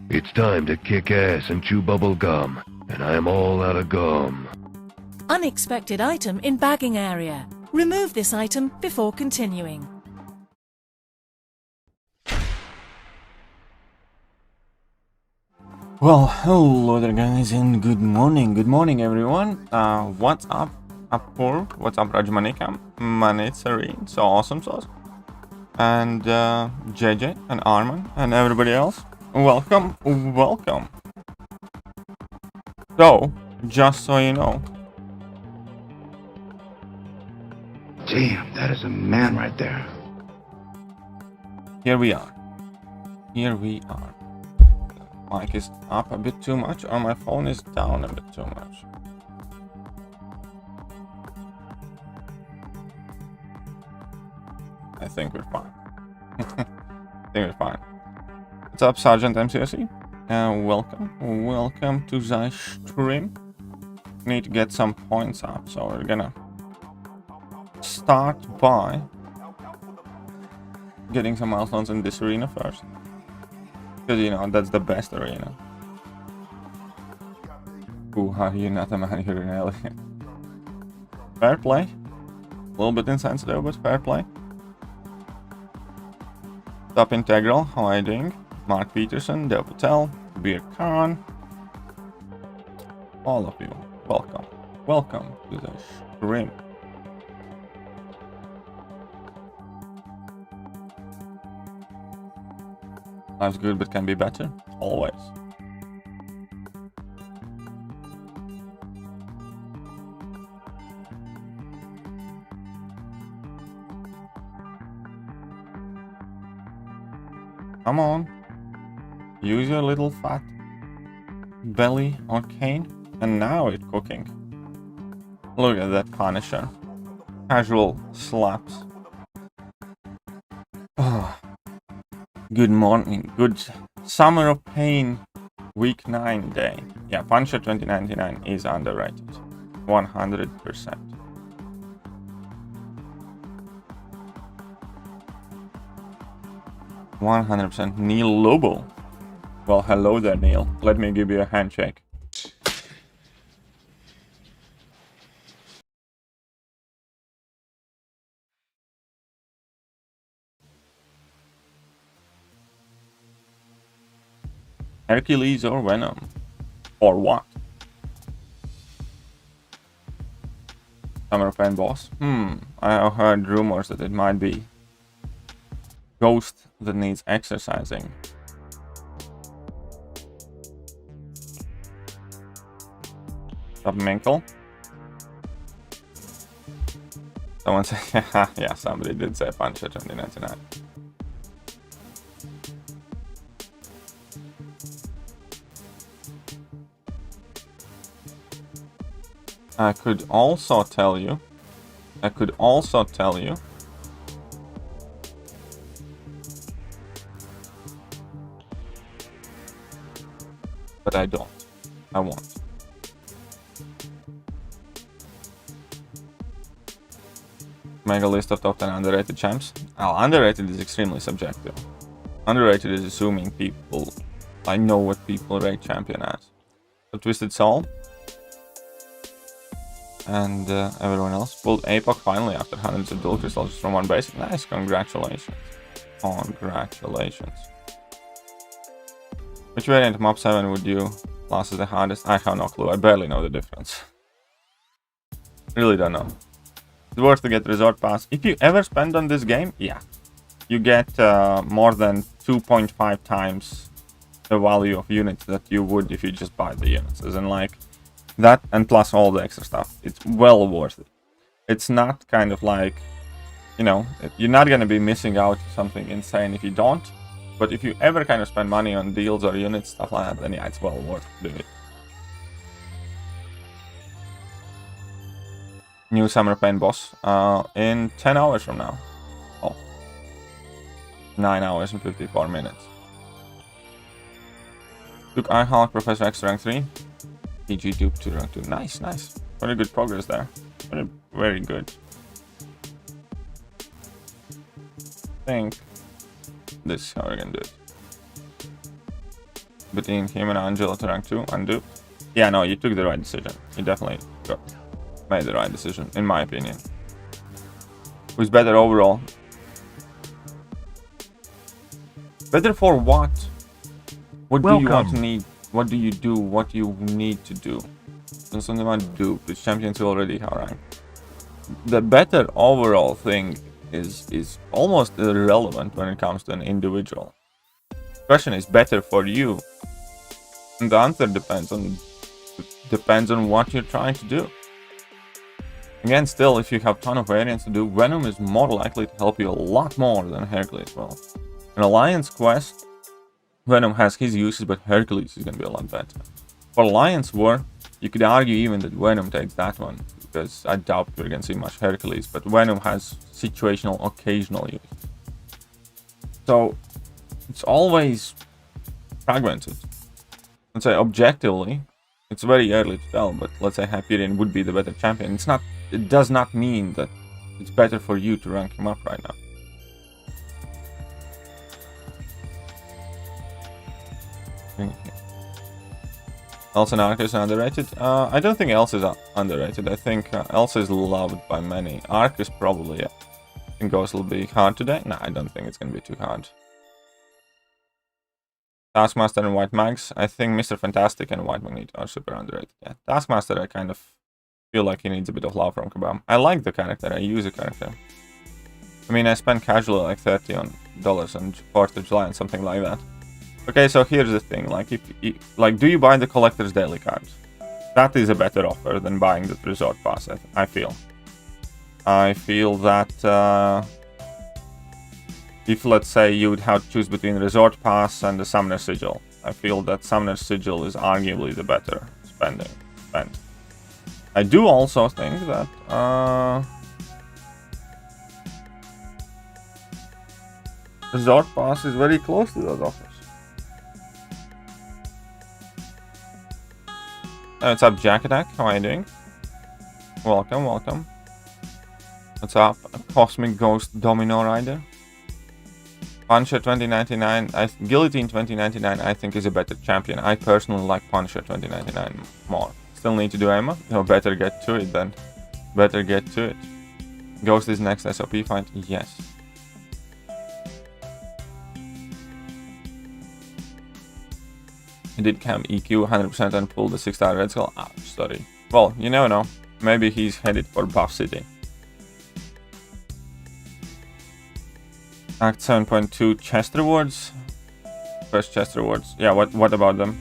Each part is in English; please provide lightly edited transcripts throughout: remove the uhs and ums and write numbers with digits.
It's time to kick ass and chew bubble gum, and I am all out of gum. Unexpected item in bagging area. Remove this item before continuing. Well, hello there guys, and good morning everyone. What's up, Apur? What's up, Rajmanika? Manitsarin, so awesome sauce. And JJ and Arman and everybody else. Welcome. So, just so you know. Damn, that is a man right there. Here we are. Mic is up a bit too much, or my phone is down a bit too much. I think we're fine. What's up, Sergeant MCOC? Welcome to the stream. Need to get some points up, so we're gonna start by getting some milestones in this arena first. Because, you know, that's the best arena. Ooh, how are you not a man, you're an alien. Fair play. A little bit insensitive, but fair play. Top Integral, how are you doing? Mark Peterson, Dev Patel, Beer Khan. All of you, welcome to the stream. Life's good, but can be better. Always. Come on. Use your little fat belly on cane. And now it's cooking. Look at that Punisher. Casual slaps. Oh. Good morning, good Summer of Pain Week 9 day. Yeah, Punisher 2099 is underrated. 100%. Neil Lobo. Well, hello there, Neil. Let me give you a handshake. Hercules or Venom? Or what? Summer of Pain boss? I have heard rumors that it might be Ghost that needs exercising. Up Minkle? Someone said, yeah, somebody did say Punisher 2099. I could also tell you, but I don't. I won't. Make a list of top 10 underrated champs. Underrated is extremely subjective. Underrated is assuming people, I know what people rate champion as. So Twisted Soul. And everyone else pulled APOC finally after hundreds of dual crystals from one basic. Nice, congratulations. Which variant of Mob 7 would you class as the hardest? I have no clue, I barely know the difference. Really don't know. It's worth to get Resort Pass. If you ever spend on this game, yeah. You get more than 2.5 times the value of units that you would if you just buy the units. As in, like, that and plus all the extra stuff. It's well worth it. It's not kind of like, you know, you're not going to be missing out something insane if you don't. But if you ever kind of spend money on deals or units, stuff like that, then yeah, it's well worth doing it. New Summer Pain boss in 10 hours from now. Oh. 9 hours and 54 minutes. Took iHawk, Professor X rank 3. PG Dupe to rank 2. Nice, nice. Very good progress there. Very, very good. think this is how we're gonna do it. Between him and Angelo to rank 2, undo. Yeah, no, you took the right decision. You definitely made the right decision, in my opinion. Who's better overall? Better for what? What do you want to need? What do you do? What do you need to do? There's something I do. The champions already have rank. The better overall thing is almost irrelevant when it comes to an individual. The question is better for you. And the answer depends on what you're trying to do. Again, still, if you have a ton of variants to do, Venom is more likely to help you a lot more than Hercules will. In Alliance Quest, Venom has his uses, but Hercules is going to be a lot better. For Alliance War, you could argue even that Venom takes that one, because I doubt we're going to see much Hercules, but Venom has situational, occasional use. So, it's always fragmented. Let's say, objectively, it's very early to tell, but let's say Hyperion would be the better champion. It does not mean that it's better for you to rank him up right now. Elsa and Arcus are underrated. I don't think Elsa is underrated. I think Elsa is loved by many. Arcus probably, yeah. I think Ghost will be hard today. No, I don't think it's going to be too hard. Taskmaster and White Mags. I think Mr. Fantastic and White Magneto are super underrated. Yeah, Taskmaster, I kind of feel like he needs a bit of love from Kabam. I like the character. I use the character. I mean, I spent casually like $30 on 4th of July and something like that. Okay, so here's the thing, like, do you buy the Collector's Daily cards? That is a better offer than buying the Resort Pass, I feel. I feel that, if, let's say, you would have to choose between Resort Pass and the Summoner Sigil, I feel that Summoner Sigil is arguably the better spend. I do also think that, Resort Pass is very close to those offers. What's up, Jack Attack? How are you doing? Welcome, welcome. What's up, Cosmic Ghost Domino Rider? Punisher 2099, Guillotine 2099 I think is a better champion. I personally like Punisher 2099 more. Still need to do Emma? No, better get to it then. Better get to it. Ghost is next SOP fight? Yes. He did camp EQ 100% and pulled the 6-star Red Skull. Ouch, sorry. Well, you never know. Maybe he's headed for Buff City. Act 7.2 chest rewards. First chest rewards. Yeah, what about them?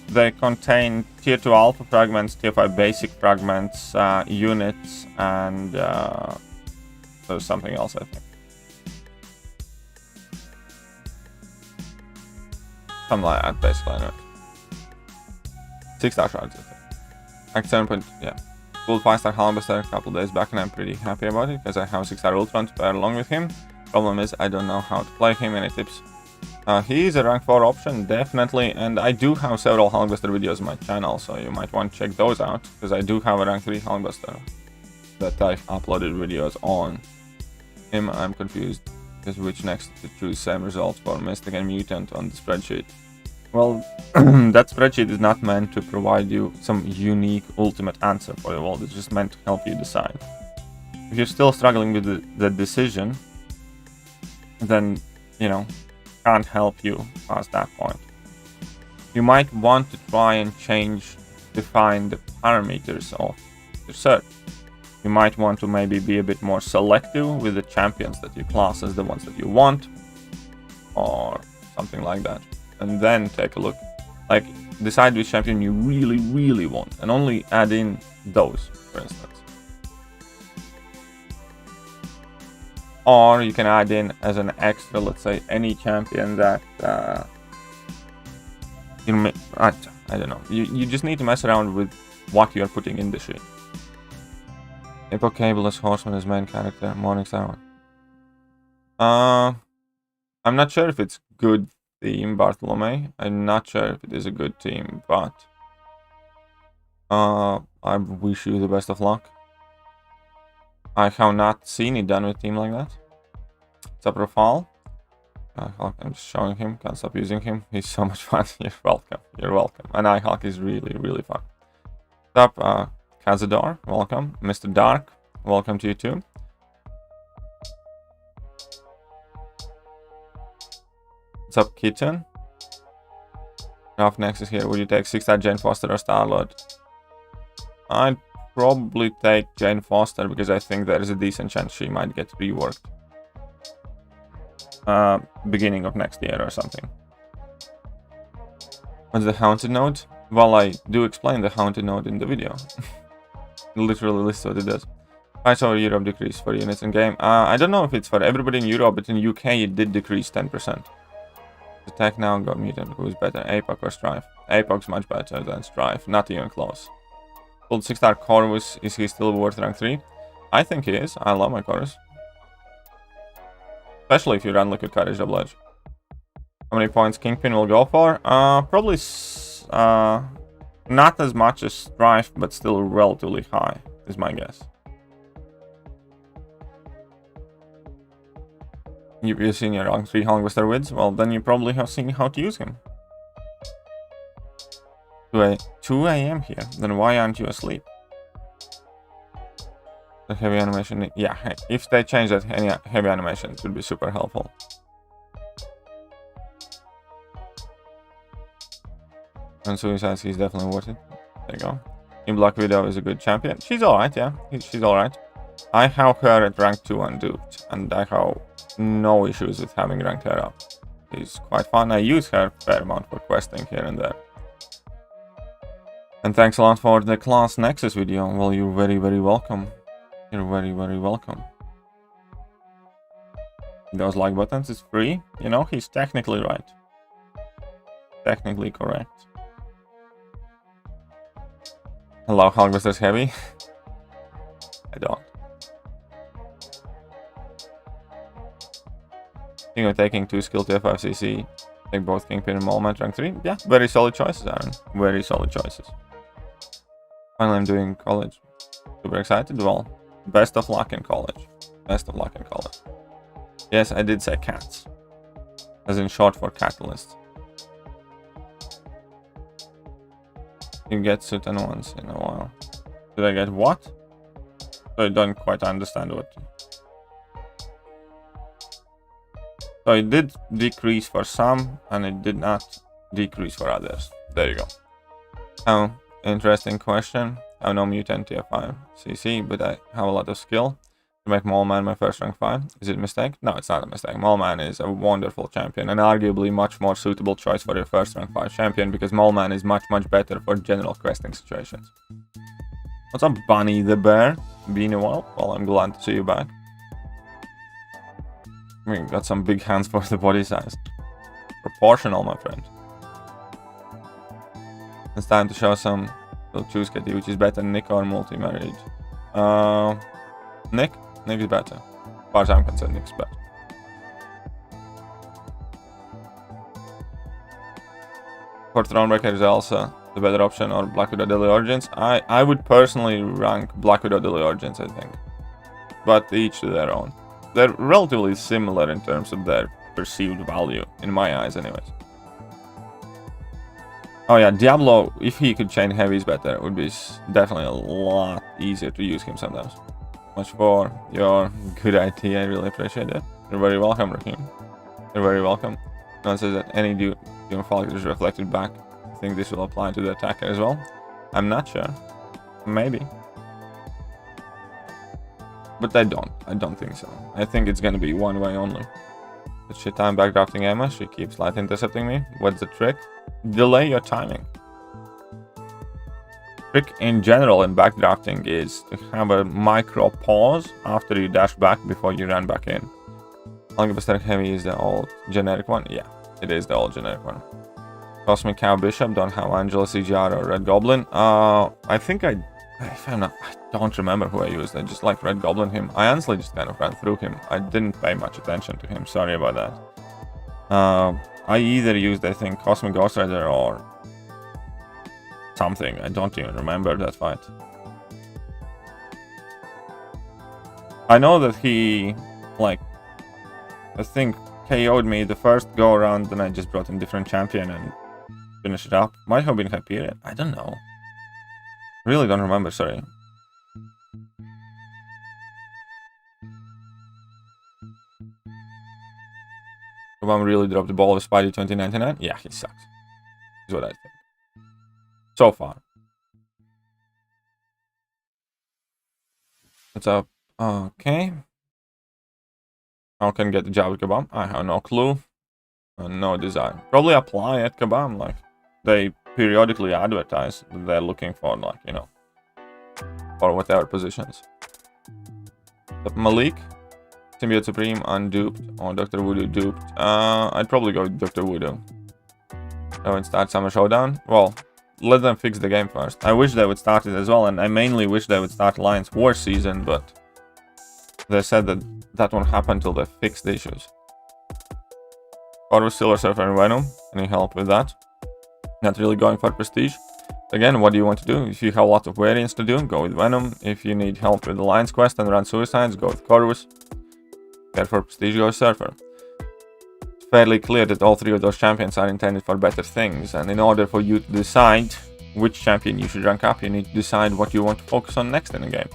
They contain tier 2 alpha fragments, tier 5 basic fragments, units, and there's something else, I think. Something like that, basically, anyway. 6-star shards, I think. Act 7. Yeah. Pulled 5-star Halbuster a couple days back, and I'm pretty happy about it, because I have 6-star Ultron to pair along with him. Problem is, I don't know how to play him. Any tips? He is a rank 4 option, definitely, and I do have several Hulkbuster videos on my channel, so you might want to check those out, because I do have a rank 3 Hulkbuster that I've uploaded videos on him. I'm confused, because which next to choose same results for Mystic and Mutant on the spreadsheet. Well, that spreadsheet is not meant to provide you some unique ultimate answer for the world, it's just meant to help you decide. If you're still struggling with the decision, then, you know, can't help you past that point. You might want to try and define the parameters of your search. You might want to maybe be a bit more selective with the champions that you class as the ones that you want, or something like that. And then take a look, like, decide which champion you really, really want, and only add in those, for instance. Or you can add in as an extra, let's say, any champion that you know, I don't know. You just need to mess around with what you're putting in the sheet. Hippo Cable as Horseman as main character, Morningstar one. I'm not sure if it's good team, Bartolome. I'm not sure if it is a good team, but I wish you the best of luck. I have not seen it done with a team like that. What's up, Rafal? I'm just showing him. Can't stop using him. He's so much fun. You're welcome. You're welcome. And iHawk is really, really fun. What's up, Kazador? Welcome. Mr. Dark, welcome to you too. What's up, Kitten? Off Nexus here. Would you take 6-star Jane Foster or Star-Lord? I'd probably take Jane Foster because I think there is a decent chance she might get reworked. Beginning of next year or something. What's the Haunted Node? Well, I do explain the Haunted Node in the video. Literally lists what it does. Price over Europe decrease for units in game. I don't know if it's for everybody in Europe, but in UK it did decrease 10%. Attack now, got mutant. Who's better, APOC or Strife? APOC's much better than Strife, not even close. Pulled 6-star Corvus, is he still worth rank 3? I think he is. I love my Corvus. Especially if you run Liquid Courage Double Edge. How many points Kingpin will go for? Probably not as much as Strife, but still relatively high, is my guess. You've seen your rank 3 Hongbuster Wids? Well, then you probably have seen how to use him. 2 AM here, then why aren't you asleep? The heavy animation, yeah, if they change that heavy animation, it would be super helpful. And Suicide, he's definitely worth it. There you go. In Black Widow is a good champion. She's alright, yeah, she's alright. I have her at rank 2 unduped, and I have no issues with having ranked her up. She's quite fun. I use her a fair amount for questing here and there. And thanks a lot for the Class Nexus video. Well, you're very, very welcome. You're very, very welcome. Those like buttons is free. You know, he's technically right. Technically correct. Hello, Hulkbuster's heavy? I don't. I think I'm taking 2 skill to FFCC. Take both Kingpin and Mole Man rank 3. Yeah, very solid choices, Aaron. Very solid choices. Finally, I'm doing college. Super excited. Well, best of luck in college. Best of luck in college. Yes, I did say cats. As in short for catalyst. You get certain ones in a while. Did I get what? So I don't quite understand what. So it did decrease for some, and it did not decrease for others. There you go. Oh, interesting question. I have no mutant TF5 CC, but I have a lot of skill to make Mole Man my first rank 5. Is it a mistake? No, it's not a mistake. Mole Man is a wonderful champion, and arguably much more suitable choice for your first rank 5 champion, because Mole Man is much, much better for general questing situations. What's up, Bunny the Bear? Been a while? Well, I'm glad to see you back. I mean, got some big hands for the body size. Proportional, my friend. It's time to show some. We'll choose Kitty, which is better, Nick or multi-marriage. Nick is better. As far as I'm concerned, Nick's better. For Thronebreaker is Elsa the better option, or Black Widow Daily Origins? I would personally rank Black Widow Daily Origins, I think. But each to their own. They're relatively similar in terms of their perceived value, in my eyes anyways. Oh yeah, Diablo, if he could chain heavies better, it would be definitely a lot easier to use him sometimes. Much for your good idea, I really appreciate it. You're very welcome, Raheem. You're very welcome. No one says that any Doom Falcon is reflected back. I think this will apply to the attacker as well. I'm not sure. Maybe. But I don't think so. I think it's gonna be one way only. But shit, I'm backdrafting Emma. She keeps light intercepting me. What's the trick? Delay your timing. Trick in general in backdrafting is to have a micro pause after you dash back before you run back in. Algebra Heavy is the old generic one. Yeah, it is the old generic one. Cosmic Cow Bishop, don't have Angela, CGR, or Red Goblin. I think I don't remember who I used. I just like Red Goblin him. I honestly just kind of ran through him. I didn't pay much attention to him. Sorry about that. I either used, I think, Cosmic Ghost Rider or something. I don't even remember that fight. I know that he, like, I think, KO'd me the first go around, then I just brought in different champion and finished it up. Might have been Hyperion. I don't know. Really don't remember, sorry. Kabam really dropped the ball with Spidey 2099. Yeah, he sucks. Is what I think. So far. What's up? Okay. How can get the job at Kabam? I have no clue. No design. Probably apply at Kabam, like they periodically advertise that they're looking for, like, you know, for whatever positions. Malik, Symbiote Supreme, unduped, or Dr. Voodoo duped. I'd probably go with Dr. Voodoo. So and start Summer Showdown. Well, let them fix the game first. I wish they would start it as well, and I mainly wish they would start Alliance War season, but they said that that won't happen until they fix the issues. Corvus, Silver Surfer, and Venom. Any help with that? Not really going for prestige. Again, what do you want to do? If you have a lot of variants to do, go with Venom. If you need help with the Alliance quest and run suicides, go with Corvus. Care for prestige, go with Surfer. It's fairly clear that all three of those champions are intended for better things, and in order for you to decide which champion you should rank up, you need to decide what you want to focus on next in the game.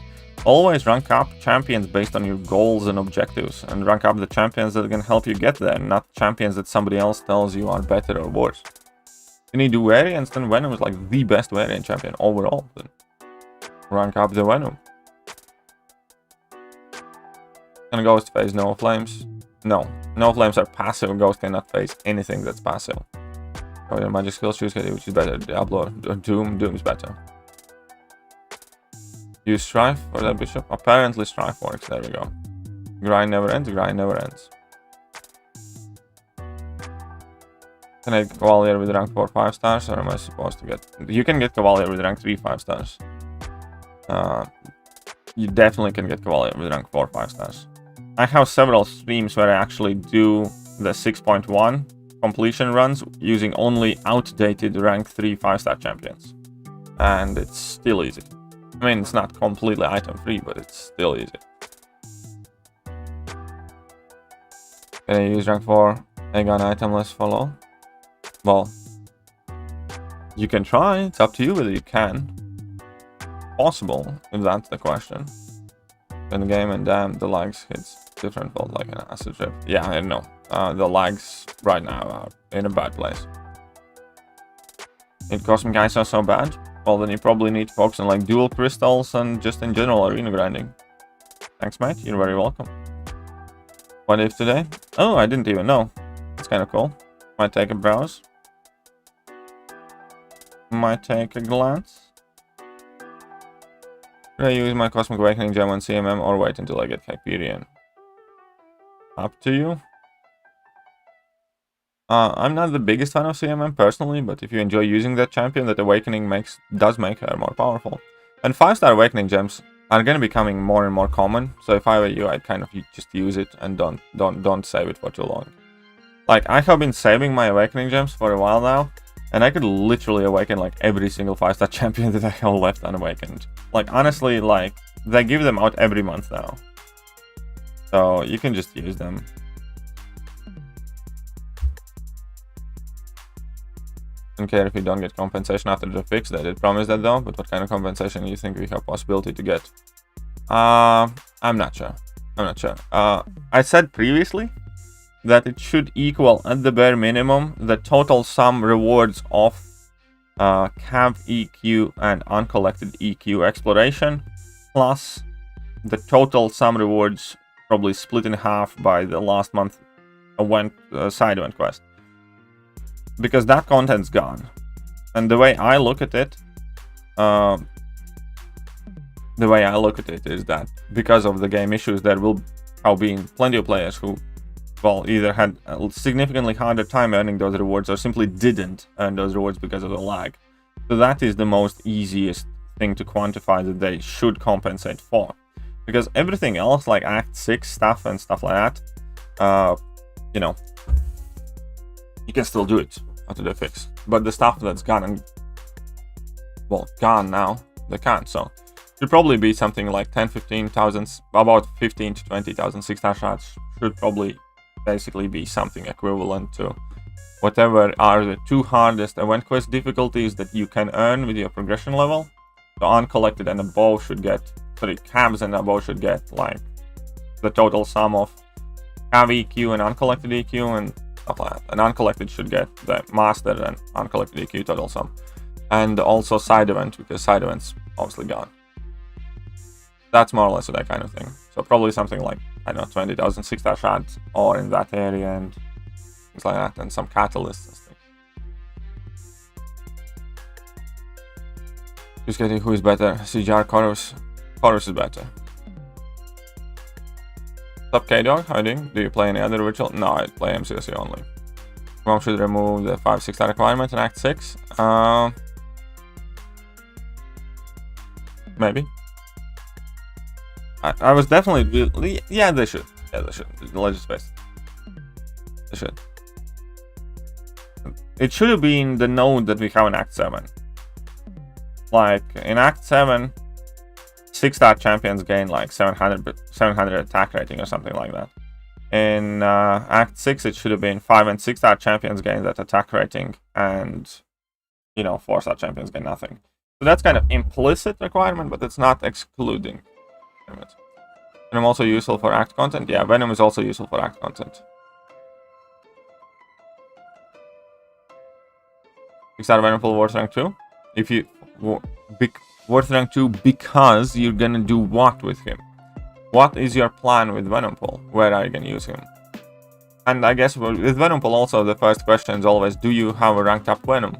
Always rank up champions based on your goals and objectives, and rank up the champions that can help you get there, not champions that somebody else tells you are better or worse. If you need to do variants, then Venom is like the best variant champion overall. Then rank up the Venom. Can Ghost face no flames? No. No flames are passive. Ghost cannot face anything that's passive. Oh, your magic skill, choose which is better. Diablo or Doom? Doom's better. Use Strife for that bishop? Apparently Strife works, there we go. Grind never ends, grind never ends. Can I get Cavalier with rank 4 5 stars, or am I supposed to get... You can get Cavalier with rank 3 5 stars. You definitely can get Cavalier with rank 4 5 stars. I have several streams where I actually do the 6.1 completion runs using only outdated rank 3 5-star champions. And it's still easy. I mean, it's not completely item free, but it's still easy. Can I use rank 4 Aegon itemless for LoL? Well, you can try. It's up to you whether you can. Possible, if that's the question. In the game, and damn, the lags hits different fault like an acid trip. Yeah, I know. The lags right now are in a bad place. If Cosmic Eyes are so bad, well, then you probably need to focus on like dual crystals and just in general arena grinding. Thanks, mate. You're very welcome. What if today? Oh, I didn't even know. That's kind of cool. Might take a browse. Might take a glance. Should I use my Cosmic Awakening gem on CMM or wait until I get Hyperion? Up to you. I'm not the biggest fan of CMM personally, but if you enjoy using that champion, that Awakening does make her more powerful. And 5-star Awakening gems are going to be becoming more and more common, so if I were you, I'd kind of just use it and don't save it for too long. Like, I have been saving my Awakening gems for a while now, and I could literally awaken like every single 5-star champion that I have left unawakened. Like, honestly, like, they give them out every month now. So you can just use them. Don't care if you don't get compensation after the fix. They did promise that though, but what kind of compensation do you think we have possibility to get? I'm not sure. I said previously that it should equal at the bare minimum the total sum rewards of Cav EQ and uncollected EQ exploration, plus the total sum rewards probably split in half by the last month side event quest. Because that content's gone. And the way I look at it, is that because of the game issues, there will have been plenty of players who, well, either had a significantly harder time earning those rewards or simply didn't earn those rewards because of the lag. So that is the most easiest thing to quantify that they should compensate for. Because everything else, like Act 6 stuff and stuff like that, you know, you can still do it after the fix. But the stuff that's gone and, well, gone now, they can't. So it should probably be something like 10-15,000, about 15 to 20,000 6-star shots should probably basically be something equivalent to whatever are the 2 hardest event quest difficulties that you can earn with your progression level. So uncollected and above should get, sorry, cabs and above should get like the total sum of cav EQ and uncollected EQ and stuff like that. And uncollected should get the master and uncollected EQ total sum. And also side event, because side events obviously gone. That's more or less that kind of thing. So probably something like, I don't know, 20,000 6-star shards or in that area and things like that, and some catalysts and stuff. Just getting who is better, CGR, Chorus. Chorus is better. What's up, K-Dog? How are you doing? Do you play any other virtual? No, I play MCOC only. Mom should remove the 5-6-star requirement in Act 6. Maybe. I was definitely... Yeah, they should. Yeah, they should. Legispace. They should. It should have been the node that we have in Act 7. Like, in Act 7, 6-star champions gain like 700 attack rating or something like that. In Act 6, it should have been 5 and 6-star champions gain that attack rating, and, you know, 4-star champions gain nothing. So that's kind of implicit requirement, but it's not excluding. Venom also useful for Act content? Yeah, Venom is also useful for Act content. 6-star Venom full worth rank 2? If you... worth rank 2 because you're gonna do what with him? What is your plan with Venom Pool? Where are you gonna use him? And I guess with Venom Pool also the first question is always, do you have a ranked up Venom?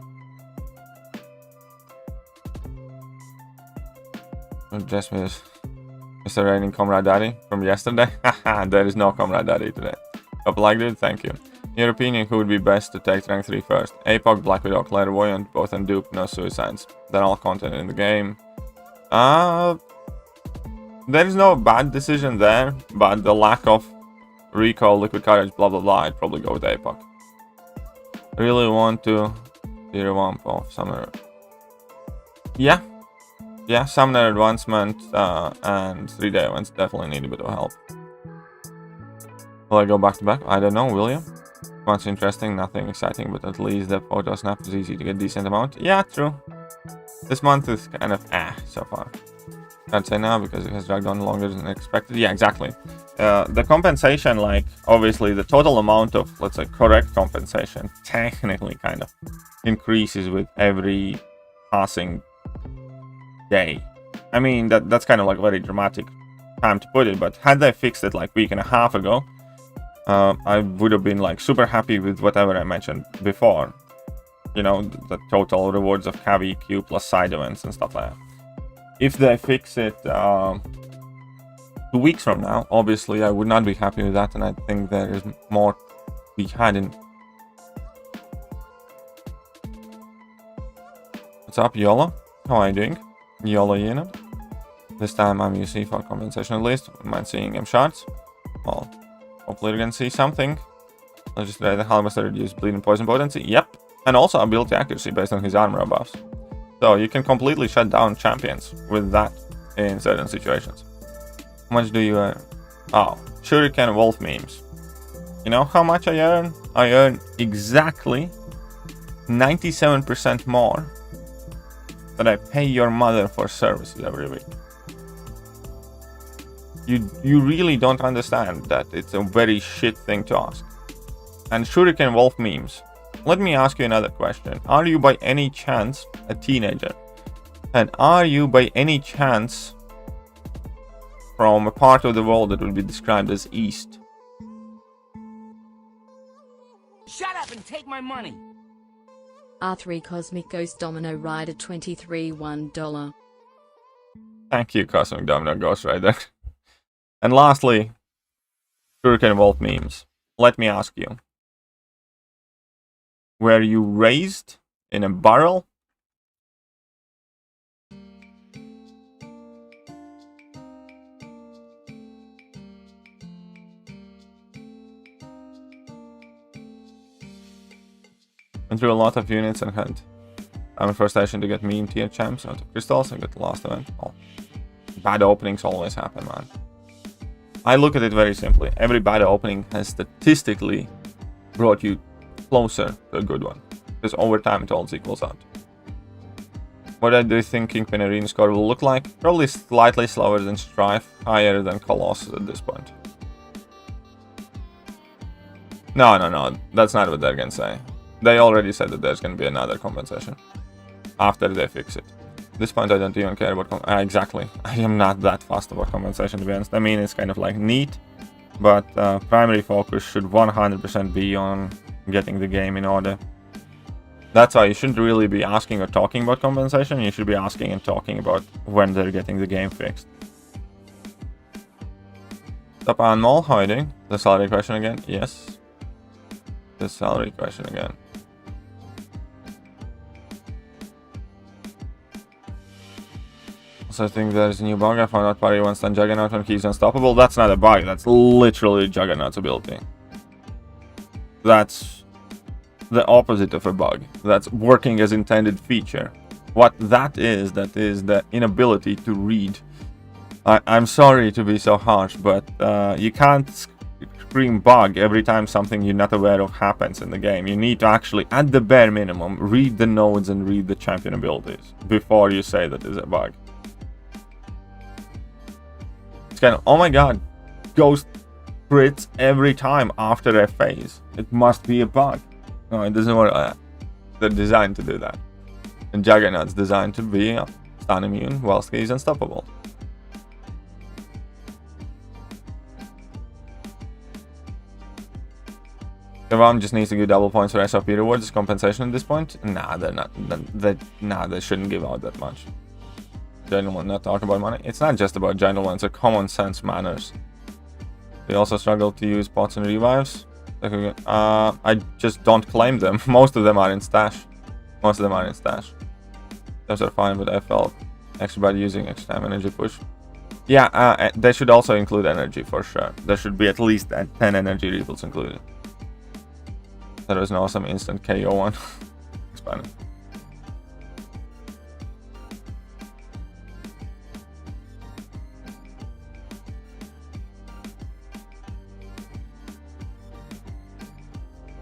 Just with Mr. Raining Comrade Daddy from yesterday. Haha, there is no Comrade Daddy today. But like dude, thank you. In your opinion, who would be best to take rank 3 first? APOC, Black Widow, Clairvoyant, both on dupe, no suicides. They're all content in the game. There is no bad decision there, but the lack of recall, liquid courage, blah blah blah, I'd probably go with APOC. Really want to revamp of Summoner. Yeah, Summoner advancement and 3-day events definitely need a bit of help. Will I go back to back? I don't know, will you? Much interesting, nothing exciting, but at least the photo snap is easy to get decent amount. Yeah, true. This month is kind of so far. Can't say now because it has dragged on longer than expected. Yeah, exactly. The compensation, like, obviously the total amount of, let's say, correct compensation technically kind of increases with every passing day. I mean, that's kind of like a very dramatic time to put it, but had they fixed it like a week and a half ago, I would have been like super happy with whatever I mentioned before. You know, the total rewards of cav EQ plus side events and stuff like that. If they fix it 2 weeks from now, obviously I would not be happy with that, and I think there is more to be had in. What's up, YOLO? How are you doing? YOLO, you know? This time I'm using for compensation at least. Mind seeing M shards? Well, hopefully you can see something. Let's just try the Halmaster reduce bleed and poison potency. Yep. And also ability accuracy based on his armor buffs. So you can completely shut down champions with that in certain situations. How much do you earn? Oh, Shuriken Wolf memes. You know how much I earn? I earn exactly 97% more than I pay your mother for services every week. You really don't understand that it's a very shit thing to ask. And Shuriken Wolf memes. Let me ask you another question. Are you by any chance a teenager? And are you by any chance from a part of the world that would be described as East? Shut up and take my money! R3 Cosmic Ghost Domino Rider 23 $1. Thank you, Cosmic Domino Ghost Rider. And lastly, Shuriken Wolf memes. Let me ask you. Were you raised in a barrel? Went through a lot of units and had I'm first station to get meme tier champs out of crystals and get the last event. Oh, bad openings always happen, man. I look at it very simply. Every bad opening has statistically brought you closer to a good one. Because over time it all equals out. What do you think Kingpin Arena score will look like? Probably slightly slower than Strife, higher than Colossus at this point. No, that's not what they're gonna say. They already said that there's gonna be another compensation after they fix it. At this point I don't even care about exactly. I am not that fast about compensation, to be honest. I mean, it's kind of like neat, but primary focus should 100% be on getting the game in order. That's why you shouldn't really be asking or talking about compensation. You should be asking and talking about when they're getting the game fixed. Top Anmol, how are you doing? The salary question again? Yes. The salary question again. Also, I think there's a new bug. I found out Parry once done Juggernaut when he's unstoppable. That's not a bug. That's literally Juggernaut's ability. That's the opposite of a bug. That's working as intended feature. What that is the inability to read. I'm sorry to be so harsh, but you can't scream bug every time something you're not aware of happens in the game. You need to actually, at the bare minimum, read the nodes and read the champion abilities before you say that is a bug. It's kind of, oh my god, Ghost crits every time after a phase. It must be a bug. No, it doesn't work like that. They're designed to do that. And Juggernaut's designed to be stun immune whilst he's unstoppable. Kavam just needs to give double points for SOP rewards as compensation at this point. Nah, they're not. They shouldn't give out that much. Gentlemen, not talking about money. It's not just about gentlemen, it's a common sense manners. They also struggle to use pots and revives. I just don't claim them. Most of them are in stash. Those are fine, but I felt extra bad using extra time energy push. Yeah, they should also include energy for sure. There should be at least 10 energy refills included. There was an awesome instant KO one. Expanded.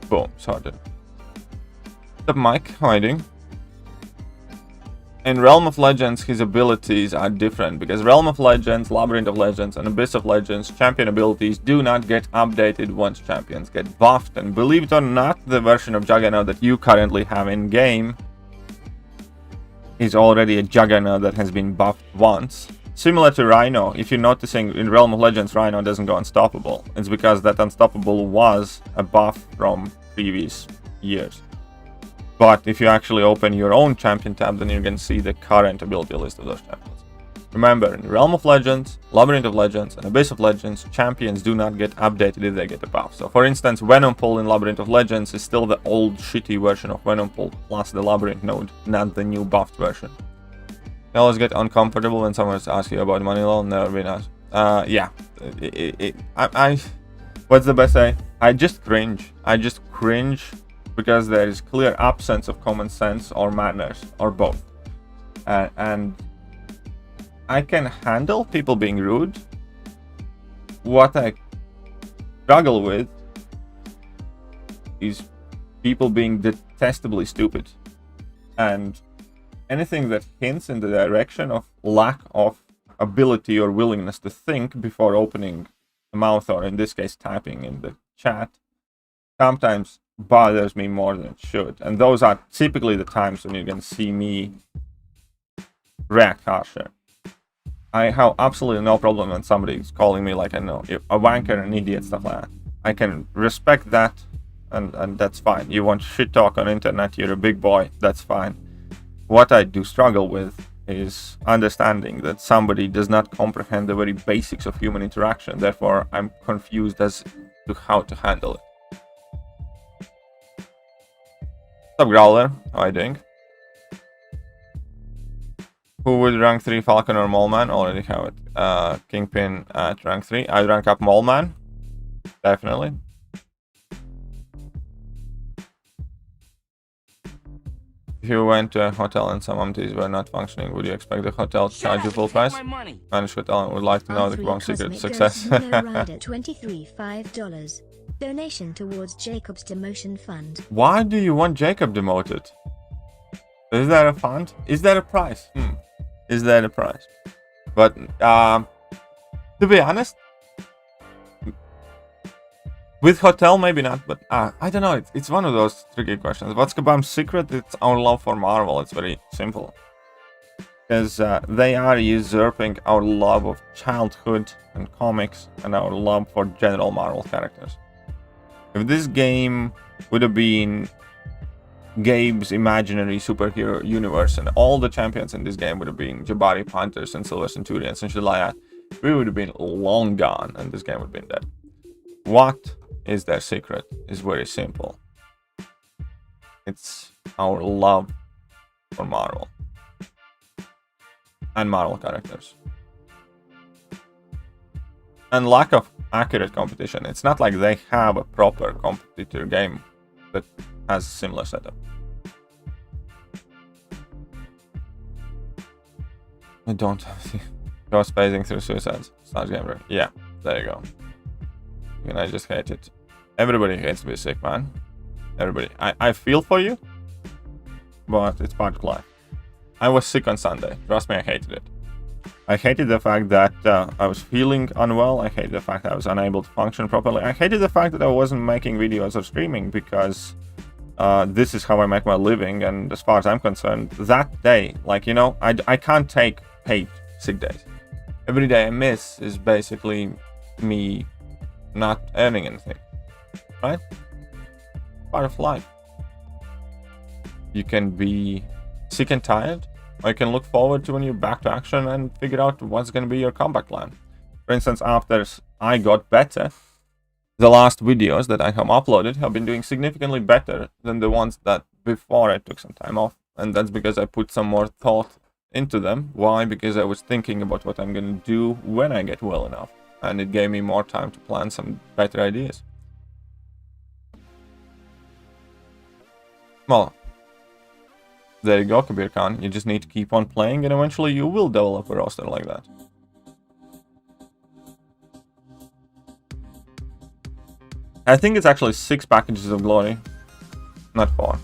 Boom, sorted. What's up, Mike? How are you doing? In Realm of Legends, his abilities are different because Realm of Legends, Labyrinth of Legends, and Abyss of Legends champion abilities do not get updated once champions get buffed. And believe it or not, the version of Juggernaut that you currently have in game is already a Juggernaut that has been buffed once. Similar to Rhino, if you're noticing in Realm of Legends, Rhino doesn't go unstoppable. It's because that unstoppable was a buff from previous years. But if you actually open your own champion tab, then you can see the current ability list of those champions. Remember, in Realm of Legends, Labyrinth of Legends, and Abyss of Legends, champions do not get updated if they get a buff. So for instance, Venompool in Labyrinth of Legends is still the old shitty version of Venompool plus the Labyrinth node, not the new buffed version. You always get uncomfortable when someone asks you about money law. Never been asked. Yeah. What's the best say? I just cringe. Because there is clear absence of common sense or manners, or both. And I can handle people being rude. What I struggle with is people being detestably stupid. And anything that hints in the direction of lack of ability or willingness to think before opening the mouth, or in this case typing in the chat, sometimes bothers me more than it should. And those are typically the times when you can see me react harsher. I have absolutely no problem when somebody is calling me like, I know, a wanker, an idiot, stuff like that. I can respect that, and that's fine. You want shit talk on internet, you're a big boy, that's fine. What I do struggle with is understanding that somebody does not comprehend the very basics of human interaction. Therefore, I'm confused as to how to handle it. What's up, Growler? How are you doing? Who would rank 3 Falcon or Moleman? Already have it. Kingpin at rank 3. I'd rank up Moleman. Definitely. If you went to a hotel and some amenities were not functioning, would you expect the hotel to charge you full price? My money. Managed hotel would like to know the bomb secret to success. $23.5. Donation towards Jacob's demotion fund. Why do you want Jacob demoted? Is there a fund? Is there a price? Is there a price? But to be honest, with hotel maybe not, but I don't know. It's one of those tricky questions. What's Kabam's secret? It's our love for Marvel. It's very simple. Because they are usurping our love of childhood and comics and our love for general Marvel characters. If this game would have been Gabe's imaginary superhero universe and all the champions in this game would have been Jabari Panthers and Silver Centurions and shit like that, we would have been long gone and this game would have been dead. What is their secret? Is very simple. It's our love for Marvel and Marvel characters. And lack of accurate competition. It's not like they have a proper competitor game that has a similar setup. I don't see. Go spacing through suicides. Start gamer. Yeah, there you go. And I just hate it. Everybody hates to be sick, man. Everybody. I feel for you, but it's part of life. I was sick on Sunday. Trust me, I hated it. I hated the fact that I was feeling unwell. I hated the fact that I was unable to function properly. I hated the fact that I wasn't making videos or streaming because this is how I make my living. And as far as I'm concerned, that day, like, you know, I can't take paid sick days. Every day I miss is basically me not earning anything, right? Part of life. You can be sick and tired, or you can look forward to when you're back to action and figure out what's going to be your comeback plan. For instance, after I got better, the last videos that I have uploaded have been doing significantly better than the ones that before I took some time off. And that's because I put some more thought into them. Why? Because I was thinking about what I'm going to do when I get well enough. And it gave me more time to plan some better ideas. Well, there you go, Kabir Khan. You just need to keep on playing and eventually you will develop a roster like that. I think it's actually 6 packages of glory, not 4.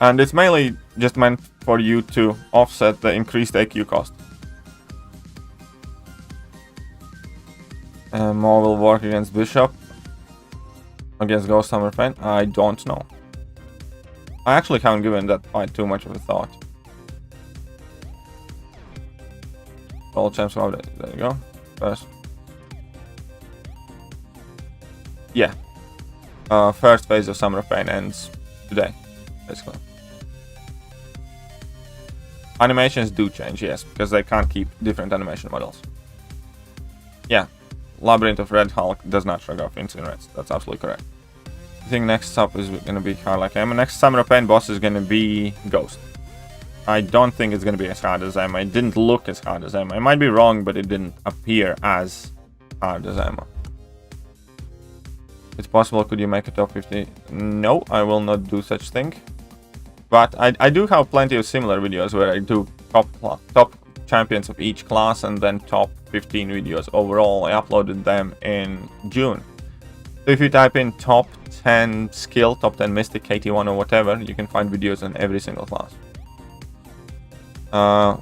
And it's mainly just meant for you to offset the increased AQ cost. More will work against Bishop. Against Ghost Hammer Fan? I don't know. I actually haven't given that fight too much of a thought. All champs are there. There you go. First. Yeah. First phase of Summer of Pain ends today, basically. Animations do change, yes, because they can't keep different animation models. Yeah. Labyrinth of Red Hulk does not shrug off Incinerates. That's absolutely correct. I think next up is going to be hard like M. Next Summer of Pain boss is going to be Ghost. I don't think it's going to be as hard as Emma. It didn't look as hard as Emma. I might be wrong, but it didn't appear as hard as Emma. It's possible, could you make a top 50? No, I will not do such thing. But I do have plenty of similar videos where I do top champions of each class and then top 15 videos overall. I uploaded them in June. So if you type in top 10 skill, top 10 mystic, KT1 or whatever, you can find videos on every single class.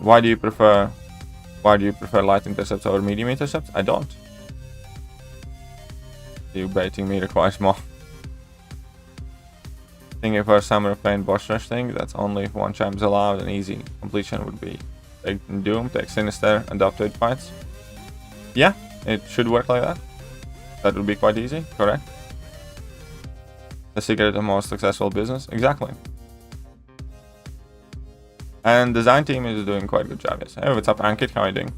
Why do you prefer light intercepts over medium intercepts? I don't. You baiting me requires more. Thinking for a Summer of Pain boss rush thing, that's only if one champ is allowed. An easy completion would be take Doom, take Sinister, and up to 8 fights. Yeah, it should work like that. That would be quite easy, correct? The secret of the most successful business? Exactly. And design team is doing quite a good job, yes. Hey, what's up, Ankit? How are you doing?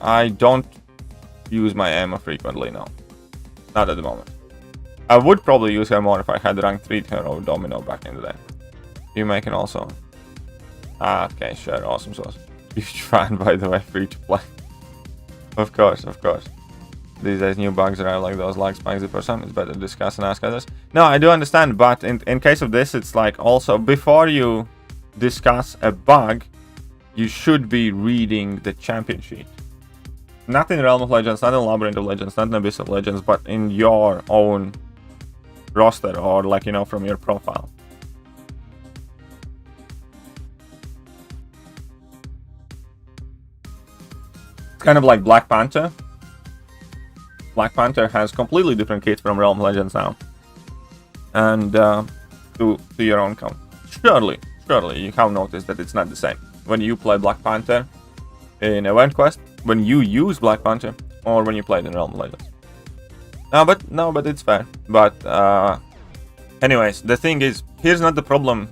I don't use my Emma frequently, no. Not at the moment. I would probably use her more if I had rank 3 her over Domino back in the day. You making also? Ah, okay, sure, awesome sauce. Huge fan, by the way, free to play. Of course, of course. these days new bugs are like those like spikes the person. It's better to discuss and ask others. No, I do understand, but in case of this, it's like also before you discuss a bug, you should be reading the champion sheet. Not in Realm of Legends, not in Labyrinth of Legends, not in Abyss of Legends, but in your own roster or like, you know, from your profile. It's kind of like Black Panther. Black Panther has completely different kit from Realm of Legends now. And to your own count. Surely you have noticed that it's not the same. When you play Black Panther in Event Quest, when you use Black Panther, or when you play it in Realm of Legends. No, but it's fair. But anyways, the thing is, here's not the problem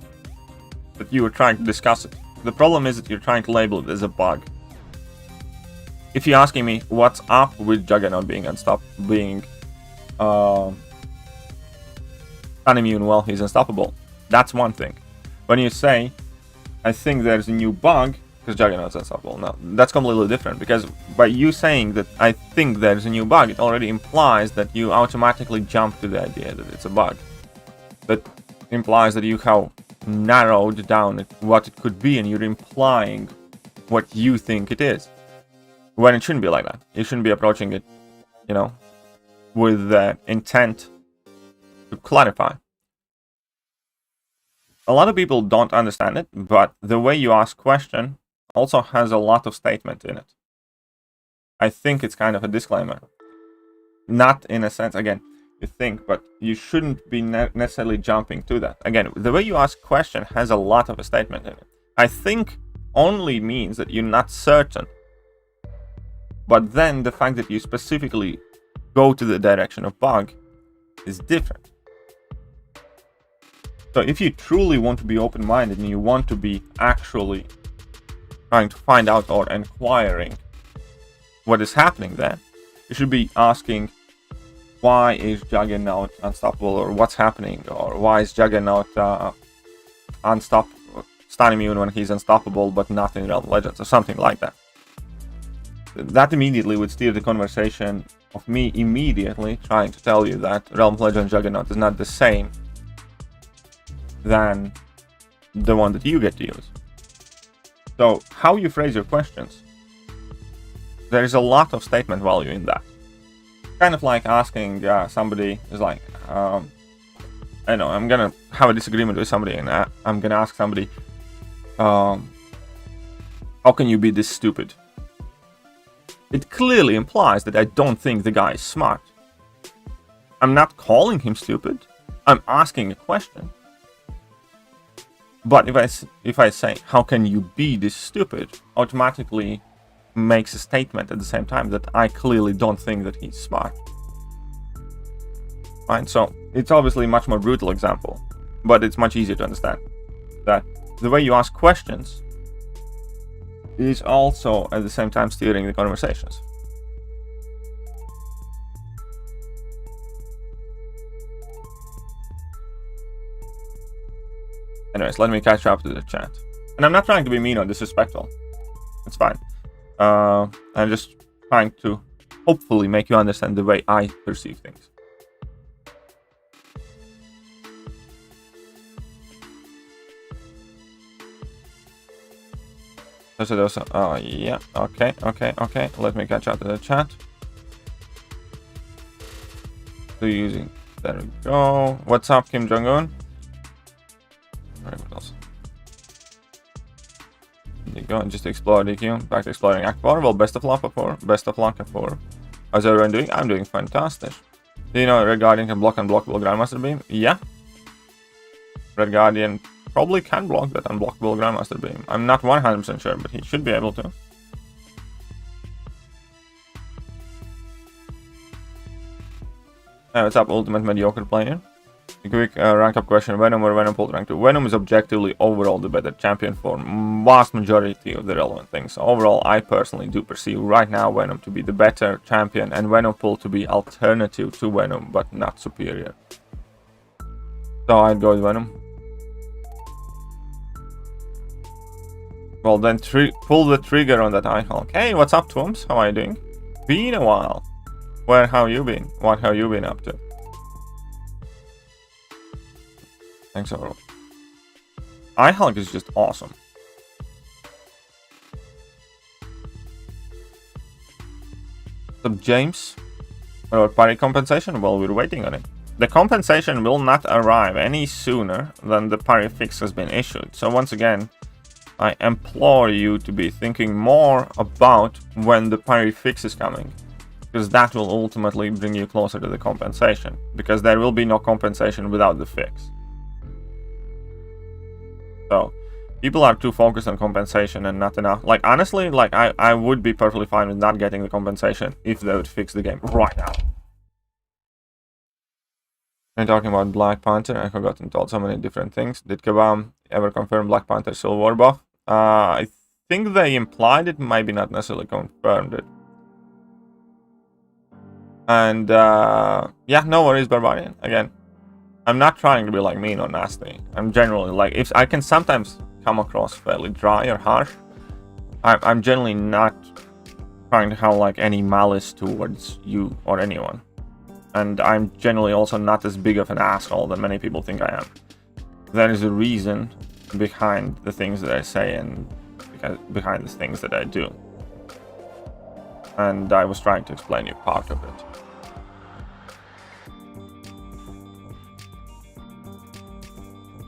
that you were trying to discuss it. The problem is that you're trying to label it as a bug. If you're asking me what's up with Juggernaut being being unimmune while he's unstoppable, that's one thing. When you say, I think there's a new bug because Juggernaut's unstoppable, no, that's completely different. Because by you saying that I think there's a new bug, it already implies that you automatically jump to the idea that it's a bug. That implies that you have narrowed down what it could be, and you're implying what you think it is. When it shouldn't be like that. You shouldn't be approaching it, you know, with the intent to clarify. A lot of people don't understand it, but the way you ask question also has a lot of statement in it. I think it's kind of a disclaimer. Not in a sense, again, you think, but you shouldn't be necessarily jumping to that. Again, the way you ask question has a lot of a statement in it. I think only means that you're not certain. But then the fact that you specifically go to the direction of bug is different. So if you truly want to be open-minded and you want to be actually trying to find out or inquiring what is happening there, you should be asking, why is Juggernaut unstoppable, or what's happening, or why is Juggernaut stun immune when he's unstoppable but not in Realm of Legends, or something like that. That immediately would steer the conversation of me immediately trying to tell you that Realm of Legends Juggernaut is not the same than the one that you get to use. So how you phrase your questions, there is a lot of statement value in that. Kind of like asking somebody is like, I know I'm gonna have a disagreement with somebody, and I'm gonna ask somebody, how can you be this stupid? It clearly implies that I don't think the guy is smart. I'm not calling him stupid. I'm asking a question. But if I say, how can you be this stupid, automatically makes a statement at the same time that I clearly don't think that he's smart. Right? So it's obviously a much more brutal example, but it's much easier to understand that the way you ask questions is also at the same time steering the conversations. Anyways, let me catch up to the chat. And I'm not trying to be mean or disrespectful. It's fine. I'm just trying to hopefully make you understand the way I perceive things. Yeah, okay. Let me catch up to the chat. So using, there we go. What's up, Kim Jong-un? Alright, what else? There you go, and just explore DQ. Back to exploring Act 4. Well, best of luck for. How's everyone doing? I'm doing fantastic. Do you know Red Guardian can block unblockable Grandmaster Beam? Yeah. Red Guardian probably can block that unblockable Grandmaster Beam. I'm not 100% sure, but he should be able to. What's up, Ultimate Mediocre Player? A quick rank up question. Venom or Venom pulled rank 2? Venom is objectively overall the better champion for vast majority of the relevant things. So overall, I personally do perceive right now Venom to be the better champion and Venom pull to be alternative to Venom, but not superior. So I'd go with Venom. Well then, pull the trigger on that Eye Hulk. Hey, what's up, Twumps? How are you doing? Been a while. Where have you been? What have you been up to? Thanks overall. iHulk is just awesome. So James, about parry compensation? Well, we're waiting on it. The compensation will not arrive any sooner than the parry fix has been issued. So once again, I implore you to be thinking more about when the parry fix is coming, because that will ultimately bring you closer to the compensation, because there will be no compensation without the fix. So people are too focused on compensation and not enough. Like, honestly, like I would be perfectly fine with not getting the compensation if they would fix the game right now. And talking about Black Panther, I forgot and told so many different things. Did Kabam ever confirm Black Panther silver buff? I think they implied it, maybe not necessarily confirmed it. And yeah, no worries, Barbarian. Again, I'm not trying to be like mean or nasty. I'm generally like, if I can sometimes come across fairly dry or harsh, I'm generally not trying to have like any malice towards you or anyone. And I'm generally also not as big of an asshole than many people think I am. There is a reason behind the things that I say and behind the things that I do. And I was trying to explain you part of it.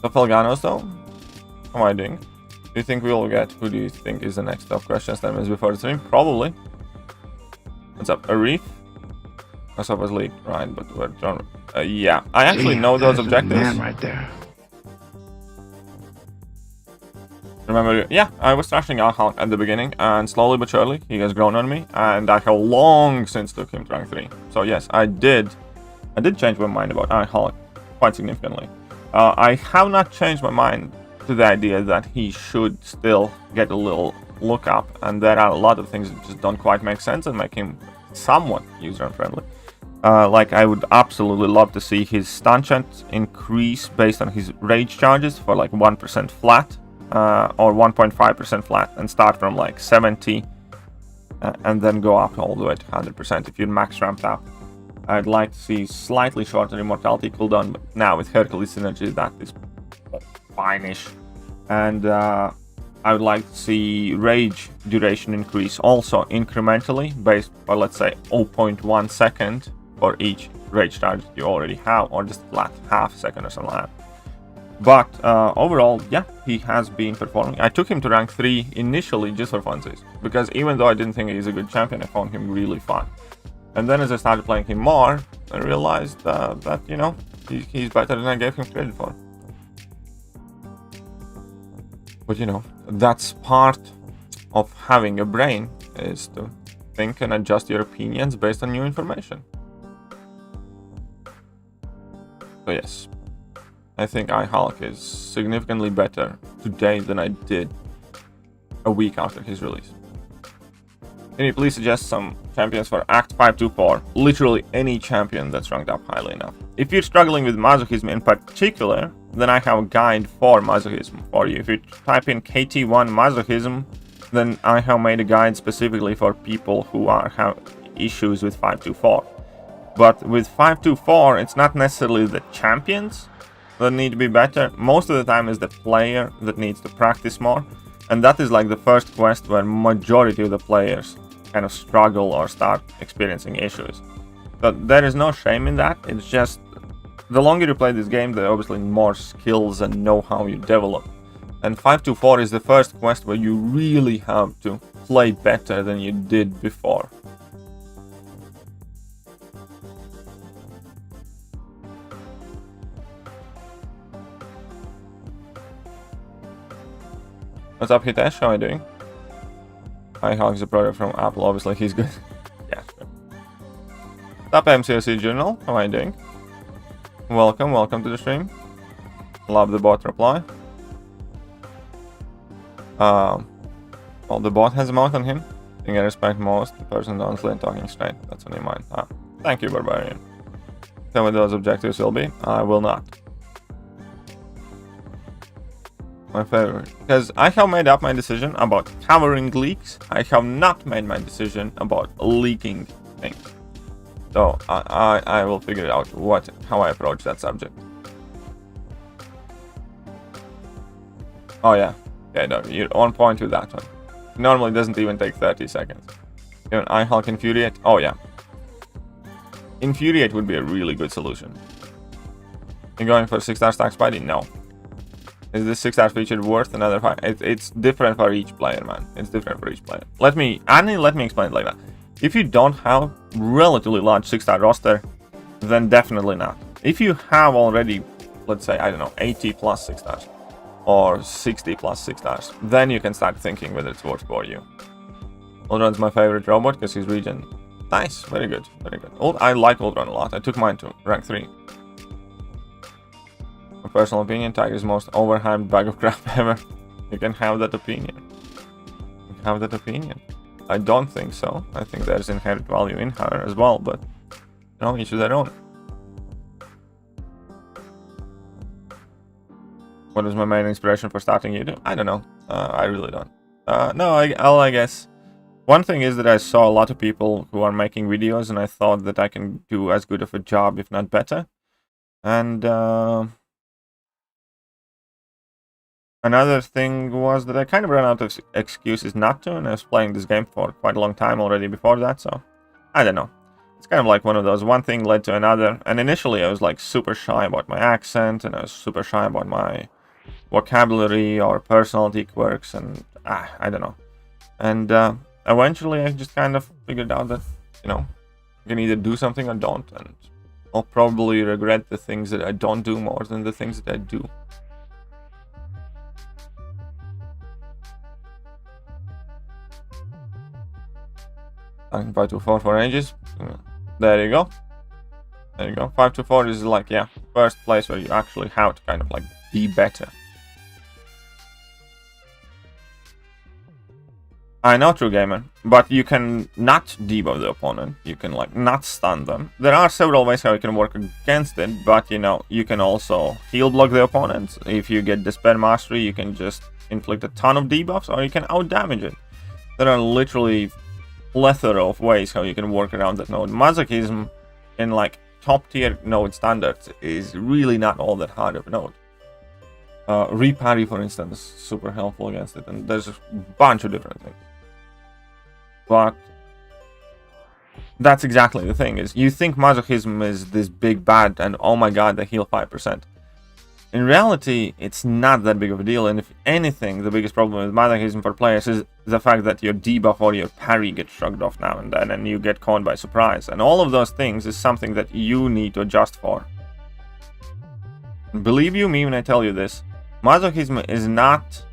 So Felganos though, how am I doing? Do you think we will get, who do you think is the next top questions 10 minutes before the stream? Probably. What's up, a reef? That's up as leaked, right? But we're yeah, I actually know those objectives. Man right there. Remember, yeah, I was trashing iHulk at the beginning, and slowly but surely he has grown on me, and I have long since took him to rank 3. So yes, I did change my mind about iHulk quite significantly. I have not changed my mind to the idea that he should still get a little look up, and there are a lot of things that just don't quite make sense and make him somewhat user-friendly. Like, I would absolutely love to see his stun chance increase based on his rage charges for like 1% flat, or 1.5% flat, and start from like 70 and then go up all the way to 100% if you max ramped up. I'd like to see slightly shorter immortality cooldown, but now with Hercules synergy that is fine-ish. And I would like to see rage duration increase also incrementally, based on, let's say, 0.1 second for each rage charge you already have, or just flat half second or something like that. But overall, yeah, he has been performing. I took him to rank 3 initially just for funsies, because even though I didn't think he's a good champion, I found him really fun. And then as I started playing him more, I realized that, you know, he's better than I gave him credit for. But, you know, that's part of having a brain, is to think and adjust your opinions based on new information. So yes, I think iHulk is significantly better today than I did a week after his release. Can you please suggest some champions for Act 524? Literally any champion that's ranked up highly enough. If you're struggling with masochism in particular, then I have a guide for masochism for you. If you type in KT1 masochism, then I have made a guide specifically for people who have issues with 524. But with 524, it's not necessarily the champions that need to be better. Most of the time is the player that needs to practice more. And that is like the first quest where majority of the players kind of struggle or start experiencing issues. But there is no shame in that. It's just the longer you play this game, the obviously more skills and know-how you develop. And 524 is the first quest where you really have to play better than you did before. What's up, Hitesh? How are you doing? iHulk is a product from Apple, obviously he's good. Yeah, sure. What's up, MCOC Journal? How are you doing? Welcome to the stream. Love the bot reply. Well, the bot has a mouth on him. I think I respect most the person honestly and talking straight. That's on your mind. Thank you, Barbarian. Tell me what those objectives will be. I will not. My favorite, because I have made up my decision about covering leaks. I have not made my decision about leaking things. So I will figure out how I approach that subject. Oh yeah, no, you're on point with that one. It normally doesn't even take 30 seconds. Even iHulk Infuriate. Oh yeah, Infuriate would be a really good solution. You're going for 6-star stack Spidey? No. Is this 6-star feature worth another 5? It's different for each player, man. It's different for each player. Let me explain it like that. If you don't have relatively large 6-star roster, then definitely not. If you have already, let's say, I don't know, 80 plus 6 stars or 60 plus 6 stars, then you can start thinking whether it's worth for you. Uldron's my favorite robot because he's regen. Nice, very good, very good. I like Uldron a lot. I took mine to rank 3. My personal opinion, Tiger is the most overhyped bag of crap ever. You can have that opinion. You can have that opinion. I don't think so. I think there's inherent value in her as well, but you know, each to their own. What is my main inspiration for starting YouTube? I don't know. I really don't. I guess one thing is that I saw a lot of people who are making videos, and I thought that I can do as good of a job, if not better. And another thing was that I kind of ran out of excuses not to, and I was playing this game for quite a long time already before that, so I don't know. It's kind of like one of those, one thing led to another, and initially I was like super shy about my accent, and I was super shy about my vocabulary or personality quirks, and I don't know. And eventually I just kind of figured out that, you know, you can either do something or don't, and I'll probably regret the things that I don't do more than the things that I do. I can 524 for ages. There you go. There you go. 524 is like, yeah, first place where you actually have to kind of like be better. I know, true gamer, but you can not debuff the opponent. You can like not stun them. There are several ways how you can work against it, but you know, you can also heal block the opponent. If you get Despair Mastery, you can just inflict a ton of debuffs, or you can out damage it. There are literally plethora of ways how you can work around that node. Masochism in like top tier node standards is really not all that hard of a node. Reparry, for instance, is super helpful against it, and there's a bunch of different things. But that's exactly the thing, is you think masochism is this big bad and oh my god, they heal 5%. In reality, it's not that big of a deal, and if anything, the biggest problem with masochism for players is the fact that your debuff or your parry gets shrugged off now and then, and you get caught by surprise. And all of those things is something that you need to adjust for. And believe you me when I tell you this, masochism is not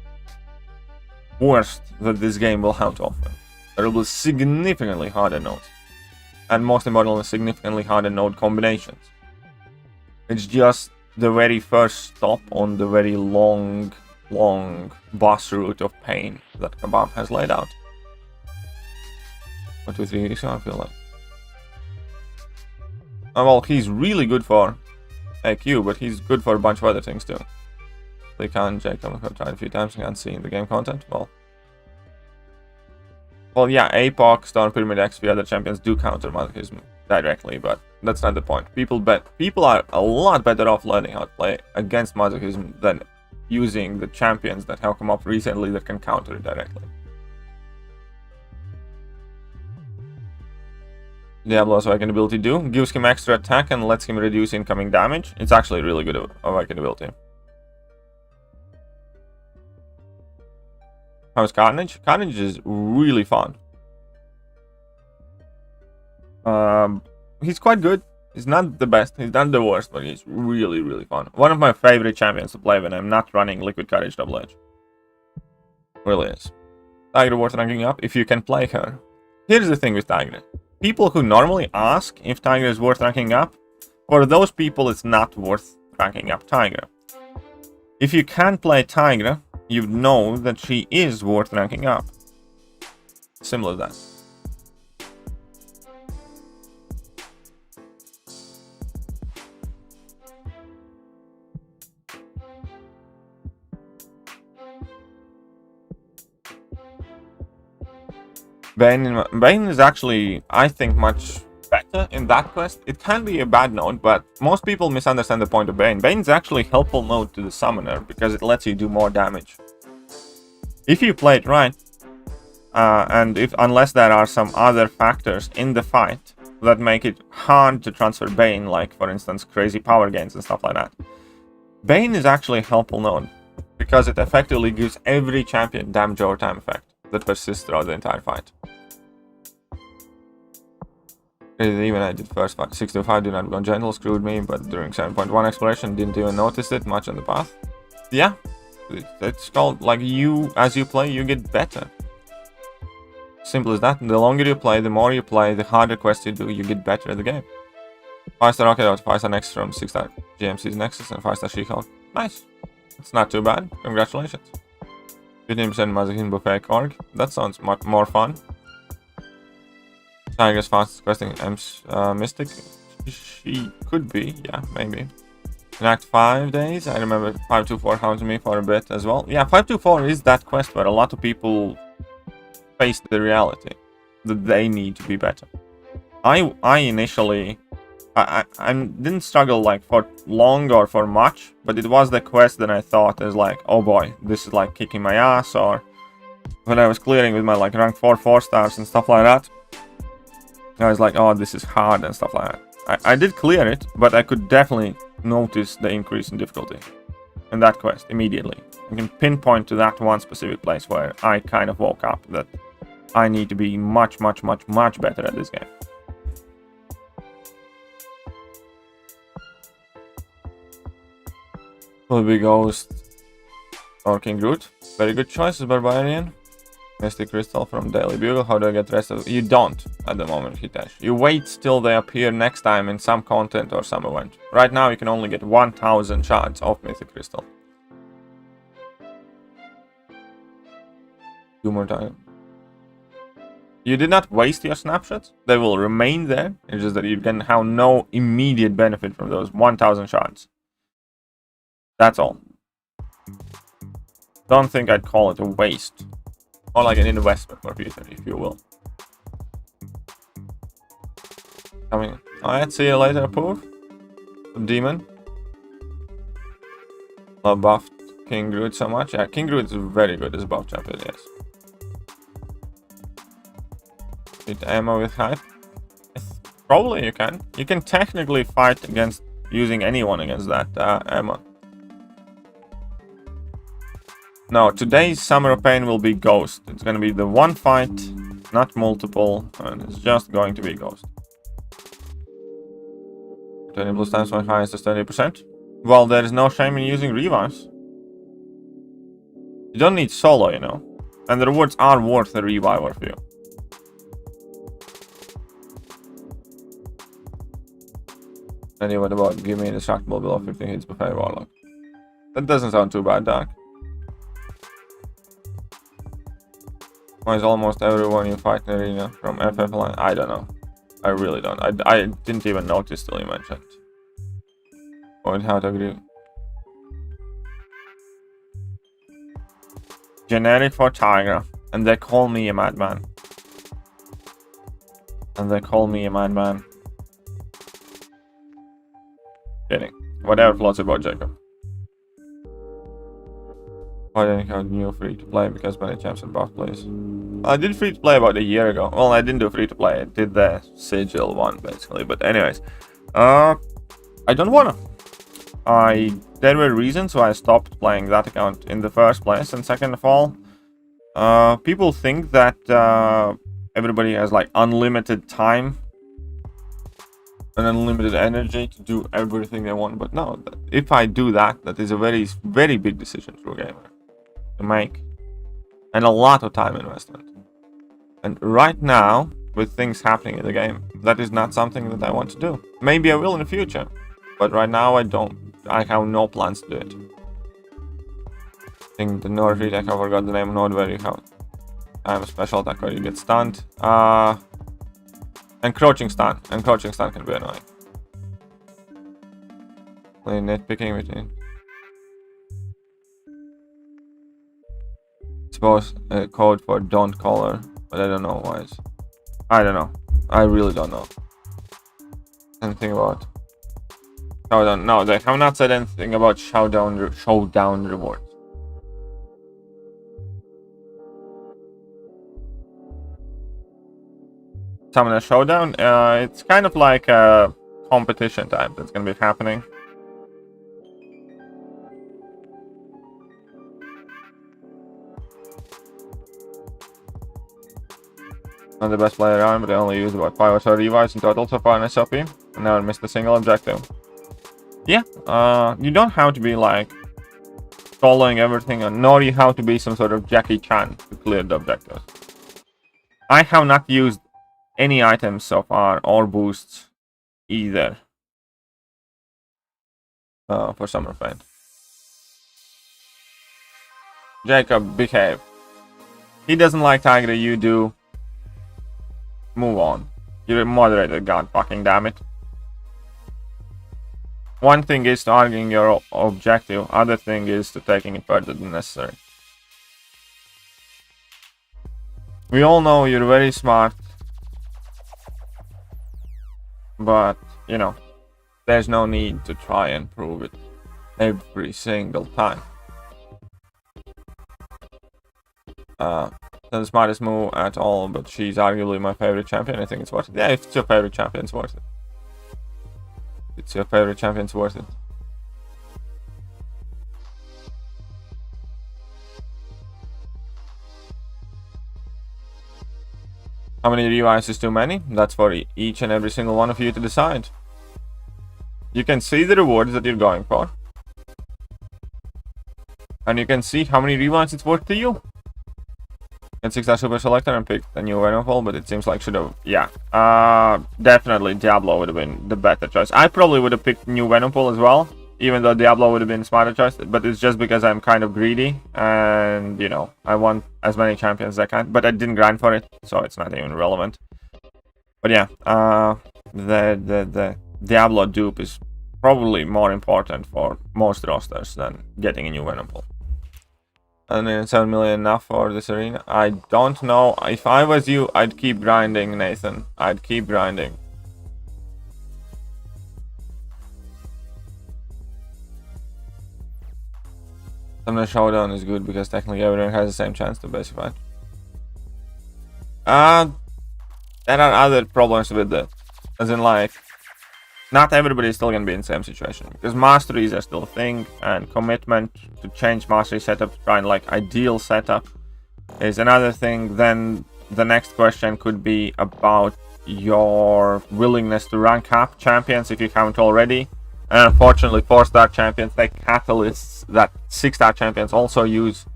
worst that this game will have to offer. There will be significantly harder nodes, and most importantly, significantly harder node combinations. It's just the very first stop on the very long boss route of pain that Kebab has laid out. 1, 2, 3, so I feel like. Well, he's really good for AQ, but he's good for a bunch of other things too. They can't, Jacob, I've tried a few times and can't see the game content. Well, yeah, APOC, Storm Pyramid XP, other champions do counter masochism directly, but that's not the point. People are a lot better off learning how to play against masochism than using the champions that have come up recently that can counter it directly. Diablo's Awakened ability gives him extra attack and lets him reduce incoming damage. It's actually a really good Awakened ability. How's Carnage? Carnage is really fun. He's quite good. He's not the best, he's not the worst, but he's really, really fun. One of my favorite champions to play when I'm not running Liquid Courage Double Edge. Really is. Tigra worth ranking up if you can play her. Here's the thing with Tigra. People who normally ask if Tigra is worth ranking up, for those people it's not worth ranking up Tigra. If you can play Tigra, you know that she is worth ranking up. Simple as that. Bane is actually, I think, much better better in that quest. It can be a bad node, but most people misunderstand the point of Bane. Bane is actually a helpful node to the summoner because it lets you do more damage. If you play it right, and unless there are some other factors in the fight that make it hard to transfer Bane, like for instance crazy power gains and stuff like that, Bane is actually a helpful node because it effectively gives every champion damage over time effect that persists throughout the entire fight. Even I did first fight 6-5, did not go gentle, screwed me, but during 7.1 exploration didn't even notice it much on the path. Yeah, it's called like as you play, you get better. Simple as that. The longer you play, the more you play, the harder quests you do, you get better at the game. 5-star Rocket Out, 5-star Nexus from 6-star GMC's Nexus, and 5-star She-Hulk. Nice. It's not too bad. Congratulations. 15% Mazakin Buffet Korg. That sounds much more fun. Tiger's fastest questing Mystic. She could be, yeah, maybe. In Act 5 days, I remember 524 hounded me for a bit as well. Yeah, 524 is that quest where a lot of people face the reality that they need to be better. I initially I didn't struggle like for long or for much, but it was the quest that I thought is like, oh boy, this is like kicking my ass. Or when I was clearing with my like rank 4 stars and stuff like that, I was like, oh, this is hard and stuff like that. I did clear it, but I could definitely notice the increase in difficulty in that quest immediately. I can pinpoint to that one specific place where I kind of woke up that I need to be much better at this game. Will be Ghost or King Groot. Very good choices, Barbarian. Mystic Crystal from Daily Bugle. How do I get the rest of it? You don't at the moment, Hitesh. You wait till they appear next time in some content or some event. Right now you can only get 1000 shards of Mystic Crystal. 2 more times. You did not waste your snapshots. They will remain there. It's just that you can have no immediate benefit from those 1000 shards. That's all. Don't think I'd call it a waste. More like an investment for future, if you will. I mean, alright, see you later, Poof. Demon. Love buffed King Groot so much. Yeah, King Groot is very good as a buff champion, yes. Hit ammo with hype. Probably you can. You can technically fight against using anyone against that ammo. No, today's Summer of Pain will be Ghost. It's gonna be the one fight, not multiple, and it's just going to be Ghost. 20 plus times my highest is 30%. Well, there is no shame in using revives. You don't need solo, you know. And the rewards are worth a revive for you. Anyway, what about give me indestructible below 15 hits per fire warlock? That doesn't sound too bad, Dark. Why is almost everyone you fight in the arena from FF line? I don't know. I really don't. I didn't even notice till you mentioned. Or how to agree. Generic for Tiger. And they call me a madman. And they call me a madman. Kidding. Whatever floats about Jacob. Why didn't you have new free to play? Because many champs and buff plays. I did free to play about a year ago. Well, I didn't do free to play. I did the sigil one basically. But anyways, I don't wanna. There were reasons why I stopped playing that account in the first place. And second of all, people think that everybody has like unlimited time and unlimited energy to do everything they want. But no, if I do that, that is a very, very big decision for a gamer to make, and a lot of time investment. And right now, with things happening in the game, that is not something that I want to do. Maybe I will in the future, but right now I don't. I have no plans to do it. I think the Nord retake, I forgot the name of Nord where you have. I have a special attack where you get stunned. Encroaching stun. Encroaching stun can be annoying. Play nitpicking between. Suppose a code for don't call her, but I don't know why. I don't know. I really don't know. anything about Showdown. No, they have not said anything about Showdown rewards. Summoner Showdown, it's kind of like a competition type that's gonna be happening. Not the best player around, but I only used about 5 or so revives in total so far in SOP, and never missed a single objective. Yeah, you don't have to be like following everything, nor you have to be some sort of Jackie Chan to clear the objectives. I have not used any items so far or boosts either for Summer Fate. Jacob, behave. He doesn't like Tiger, you do. Move on. You're a moderator, god fucking damn it. One thing is to arguing your objective, other thing is to taking it further than necessary. We all know you're very smart, but, you know, there's no need to try and prove it every single time. The smartest move at all, but she's arguably my favorite champion. I think it's worth it. Yeah, if it's your favorite champion, it's worth it. If it's your favorite champion, it's worth it. How many revives is too many? That's for each and every single one of you to decide. You can see the rewards that you're going for, and you can see how many revives it's worth to you. Get 6-star super selector and pick the new Venomfall, but it seems like should have, yeah. Definitely Diablo would have been the better choice. I probably would have picked new Venomfall as well, even though Diablo would have been a smarter choice, but it's just because I'm kind of greedy and, you know, I want as many champions as I can, but I didn't grind for it, so it's not even relevant. But yeah, the Diablo dupe is probably more important for most rosters than getting a new Venomfall. And 7 million enough for this arena? I don't know. If I was you, I'd keep grinding, Nathan. I'd keep grinding. Summoner Showdown is good because technically everyone has the same chance to basic fight. There are other problems with that. As in, like, not everybody is still going to be in the same situation, because masteries are still a thing, and commitment to change mastery setup to try and like ideal setup is another thing. Then the next question could be about your willingness to rank up champions if you haven't already. And unfortunately, 4-star champions take catalysts that 6-star champions also use.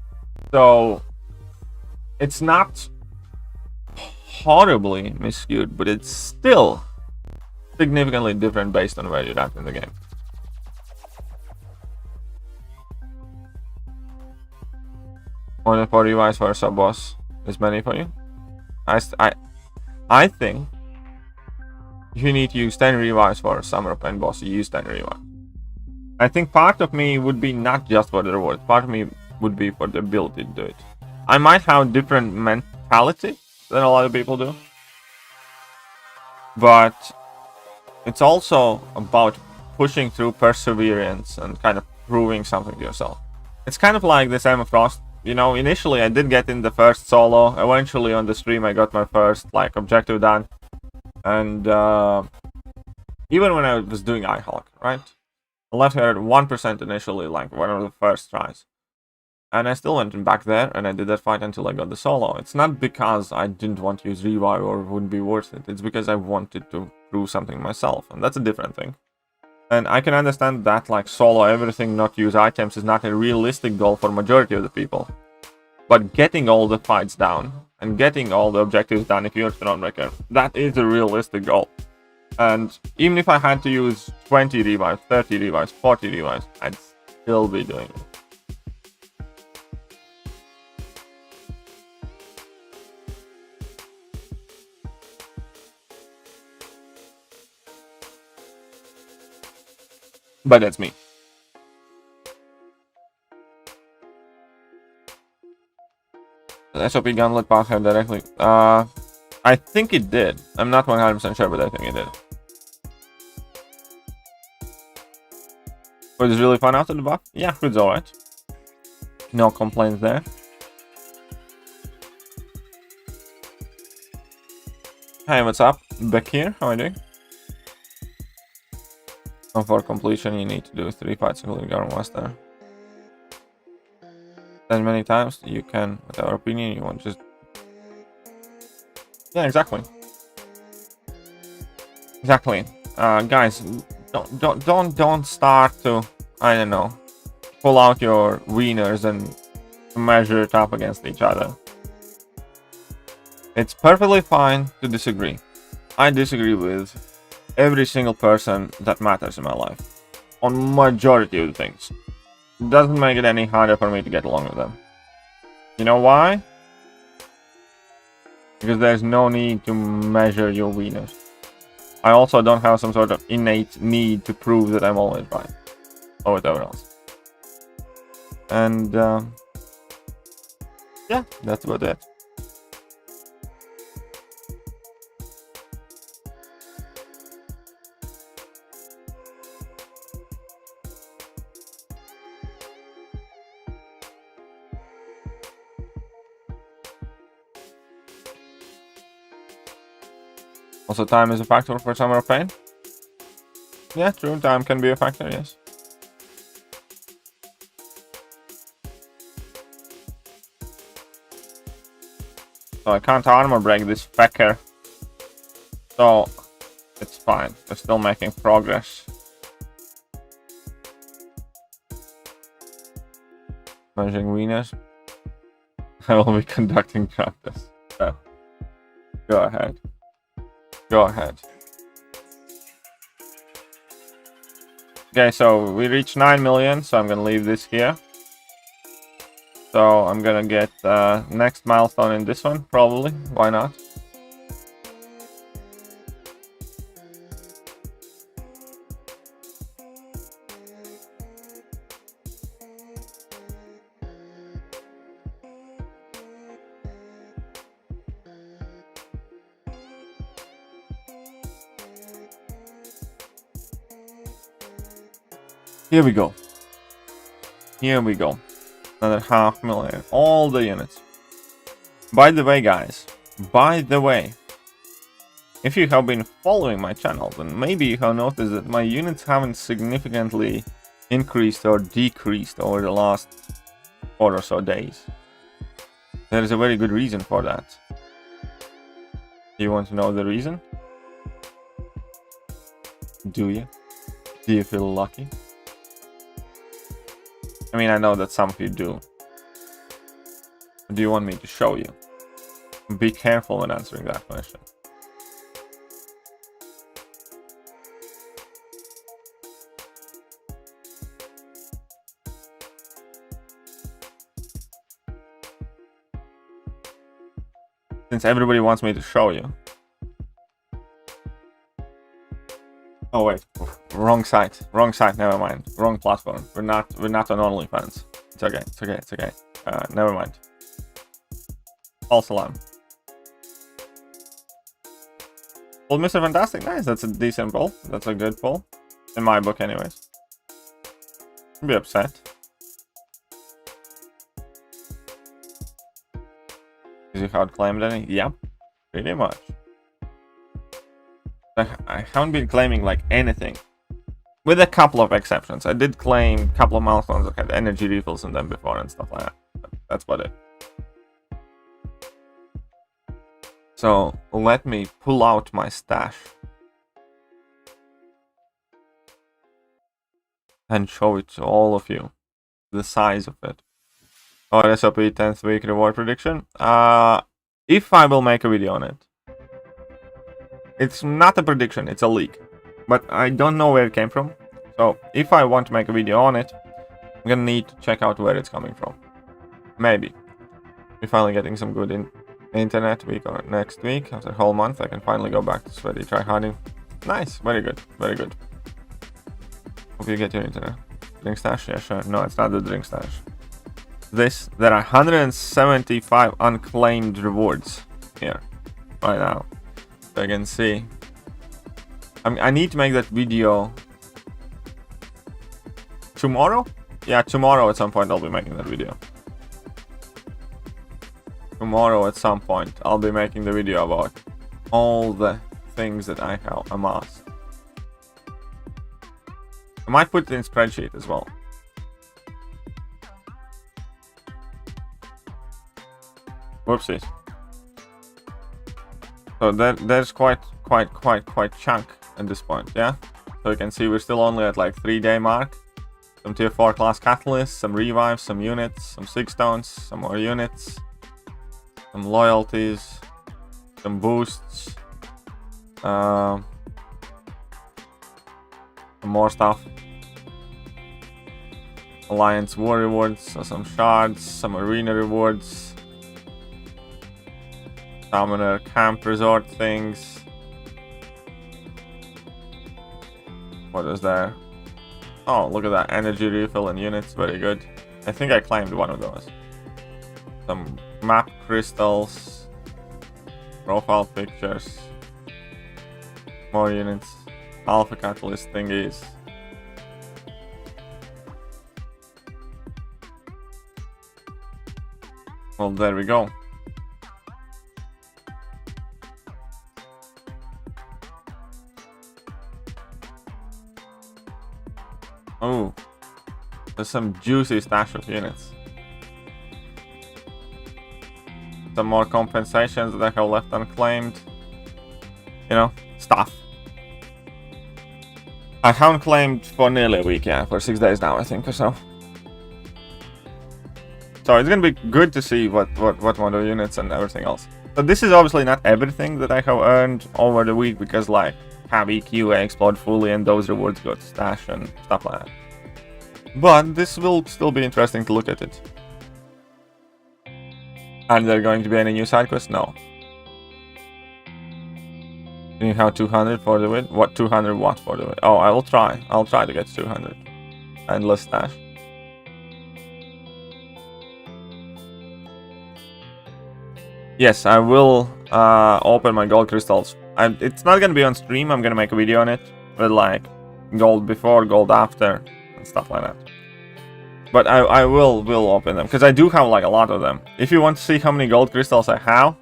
So it's not horribly miscued, but it's still significantly different based on where you're at in the game. More than 4 revives for a sub boss is many for you. I think you need to use 10 revives for a summer pen boss. You use 10 revives. I think part of me would be not just for the reward. Part of me would be for the ability to do it. I might have different mentality than a lot of people do, but it's also about pushing through perseverance and kind of proving something to yourself. It's kind of like this Emma Frost. You know, initially I did get in the first solo. Eventually on the stream I got my first like objective done. And even when I was doing iHulk, right? I left her at 1% initially, like one of the first tries. And I still went back there and I did that fight until I got the solo. It's not because I didn't want to use revive or it wouldn't be worth it. It's because I wanted to prove something myself, and that's a different thing. And I can understand that like solo everything, not use items is not a realistic goal for majority of the people. But getting all the fights down and getting all the objectives done if you're Thronebreaker, that is a realistic goal. And even if I had to use 20 revives, 30 revives, 40 revives, I'd still be doing it. But that's me. The SOP Gauntlet path her directly. I think it did. I'm not 100% sure, but I think it did. Was it really fun after the buff? Yeah, it's alright. No complaints there. Hey, what's up? Back here, how are you doing? And for completion, you need to do 3 fights including Garden Master. As many times you can, with our opinion, you want just... Yeah, exactly. Exactly. Guys, don't start to, I don't know, pull out your wieners and measure it up against each other. It's perfectly fine to disagree. I disagree with every single person that matters in my life. On majority of the things. Doesn't make it any harder for me to get along with them. You know why? Because there's no need to measure your wieners. I also don't have some sort of innate need to prove that I'm always right. Or whatever else. And, yeah, that's about it. Also, time is a factor for Summer of Pain. Yeah, true, time can be a factor, yes. So I can't armor break this fecker. So, it's fine. We're still making progress. Measuring wieners. I will be conducting practice. So, go ahead. Go ahead. Okay, so we reached 9 million, so I'm gonna leave this here. So I'm gonna get next milestone in this one, probably. Why not? Here we go. Here we go. Another 500,000. All the units. By the way, guys. By the way. If you have been following my channel, then maybe you have noticed that my units haven't significantly increased or decreased over the last 4 or so days. There is a very good reason for that. You want to know the reason? Do you? Do you feel lucky? I mean, I know that some of you do. Do you want me to show you? Be careful when answering that question. Since everybody wants me to show you. Oh wait, wrong site, never mind. Wrong platform. We're not on OnlyFans. It's okay. Never mind. False alarm. Well, Mr. Fantastic, nice. That's a decent poll. That's a good poll. In my book, anyways. I'd be upset. Is you outclaimed any? Yep, pretty much. I haven't been claiming like anything. With a couple of exceptions. I did claim a couple of milestones that had energy refills in them before and stuff like that. But that's about it. So let me pull out my stash. And show it to all of you. The size of it. Oh, SOP 10th week reward prediction. If I will make a video on it. It's not a prediction, it's a leak. But I don't know where it came from. So if I want to make a video on it, I'm gonna need to check out where it's coming from. Maybe. We're finally getting some good internet week or next week. After a whole month, I can finally go back to sweaty tryharding. Nice, very good, very good. Hope you get your internet. Drink stash? Yeah, sure. No, it's not the drink stash. There are 175 unclaimed rewards here right now. So you can see. I need to make that video tomorrow? Yeah, tomorrow at some point I'll be making that video. Tomorrow at some point I'll be making the video about all the things that I have amassed. I might put it in spreadsheet as well. Whoopsies. So there's quite chunk at this point, yeah? So you can see we're still only at like 3-day mark. Some tier 4 class catalysts, some revives, some units, some 6 stones, some more units, some loyalties, some boosts, some more stuff. Alliance war rewards, so some shards, some arena rewards, summoner camp resort things. What is there? Oh, look at that, energy refill and units, very good. I think I claimed one of those. Some map crystals, profile pictures, more units, alpha catalyst thingies. Well, there we go. Oh, there's some juicy stash of units. Some more compensations that I have left unclaimed. You know, stuff. I haven't claimed for nearly a week, yeah, for 6 days now, I think, or so. So it's gonna be good to see what model units and everything else. So this is obviously not everything that I have earned over the week, because like have EQ, I explode fully, and those rewards go to stash and stuff like that. But this will still be interesting to look at it. Are there going to be any new side quests? No. You have 200 for the win? What 200 what for the win? Oh, I will try. I'll try to get 200. Endless stash. Yes, I will open my gold crystals. It's not gonna be on stream. I'm gonna make a video on it with like gold before, gold after, and stuff like that. But I will open them because I do have like a lot of them. If you want to see how many gold crystals I have,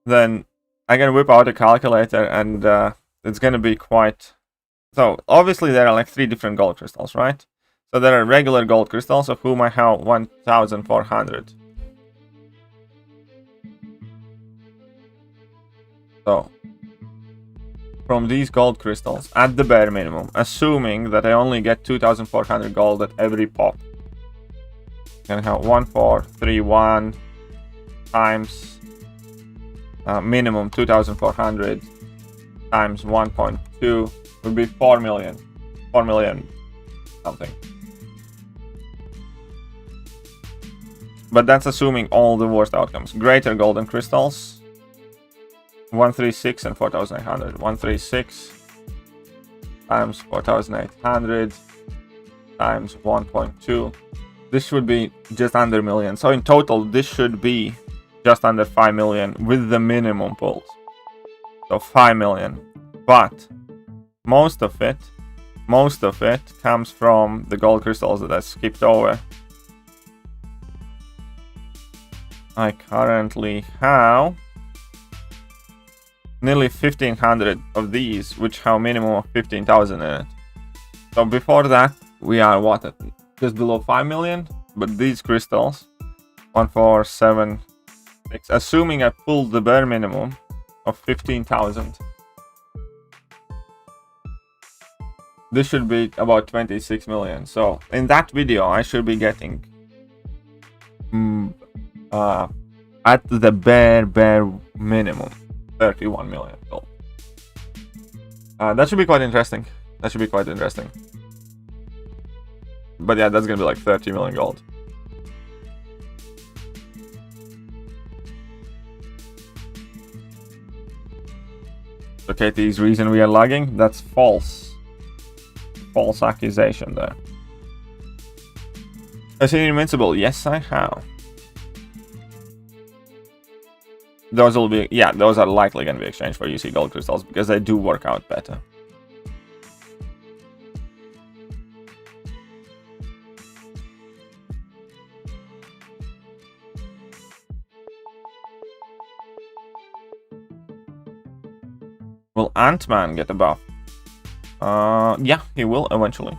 then I'm gonna whip out a calculator, and it's gonna be quite. So obviously there are like 3 different gold crystals, right? So there are regular gold crystals, of whom I have 1,400. So, from these gold crystals, at the bare minimum, assuming that I only get 2,400 gold at every pop, I'm gonna have 1,431 times minimum 2,400 times 1.2 would be 4 million. 4 million something. But that's assuming all the worst outcomes. Greater golden crystals. 136 and 4,800. 136 times 4,800 times 1.2. This should be just under a million. So in total, this should be just under 5 million with the minimum pulls. So 5 million. But most of it comes from the gold crystals that I skipped over. I currently have nearly 1,500 of these, which have a minimum of 15,000 in it. So before that, we are what, at just below 5 million? But these crystals, 1,476, assuming I pulled the bare minimum of 15,000, this should be about 26 million. So in that video, I should be getting at the bare minimum 31 million gold. That should be quite interesting. But yeah, that's gonna be like 30 million gold. So KT's reason we are lagging? That's false. False accusation there. I've seen Invincible. Yes, I have. Those will be, yeah, those are likely going to be exchanged for UC gold crystals because they do work out better. Will Ant-Man get a buff? Yeah, he will eventually.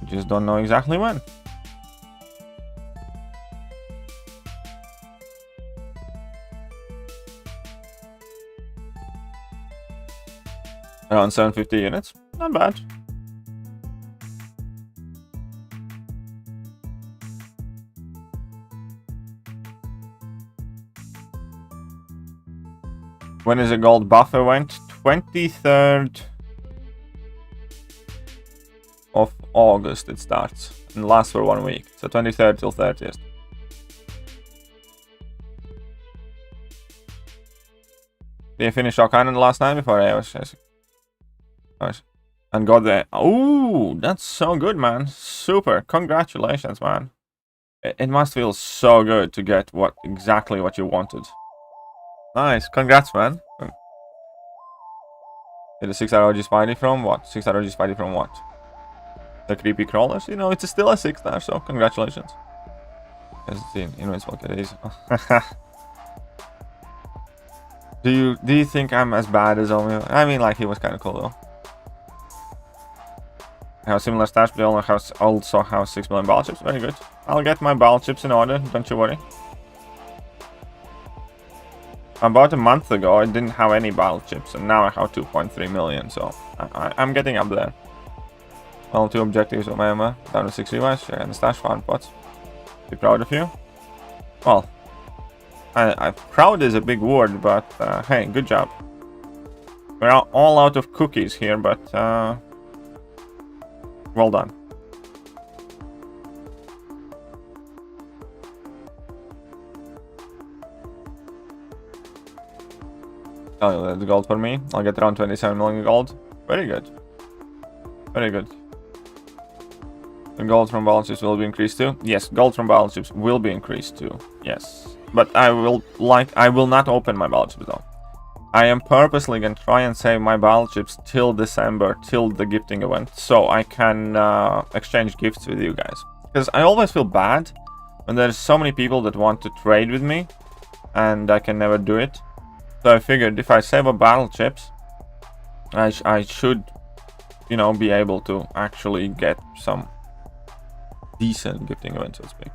Just don't know exactly when. Around 750 units. Not bad. When is a gold buff event? 23rd of August it starts and lasts for 1 week. So 23rd till 30th. Did you finish Shock Island last night before I was chasing? Nice. And got there. Ooh, that's so good, man. Super. Congratulations, man. It must feel so good to get exactly what you wanted. Nice. Congrats, man. Did a 6-star OG Spidey from what? 6-star OG Spidey from what? The creepy crawlers? You know, it's still a 6-star, so congratulations. As the invincible kid is. Do you think I'm as bad as Omi? I mean, like, he was kind of cool though. I have similar stats, but I also have 6 million battle chips. Very good. I'll get my battle chips in order, don't you worry. About a month ago, I didn't have any battle chips, and now I have 2.3 million, so I'm getting up there. Well, 2 objectives of my Emma, down to 6 revives, share and the stash farm pots. Be proud of you. Well, proud is a big word, but hey, good job. We're all out of cookies here, but well done. Oh, that's gold for me. I'll get around 27 million gold. Very good. Very good. The gold from balance chips will be increased too. Yes, gold from balance chips will be increased too. Yes, but I will not open my balance chips though. I am purposely gonna try and save my balance chips till December, till the gifting event, so I can exchange gifts with you guys. Because I always feel bad when there's so many people that want to trade with me, and I can never do it. So I figured if I save up battle chips, I should, you know, be able to actually get some decent gifting event, so to speak.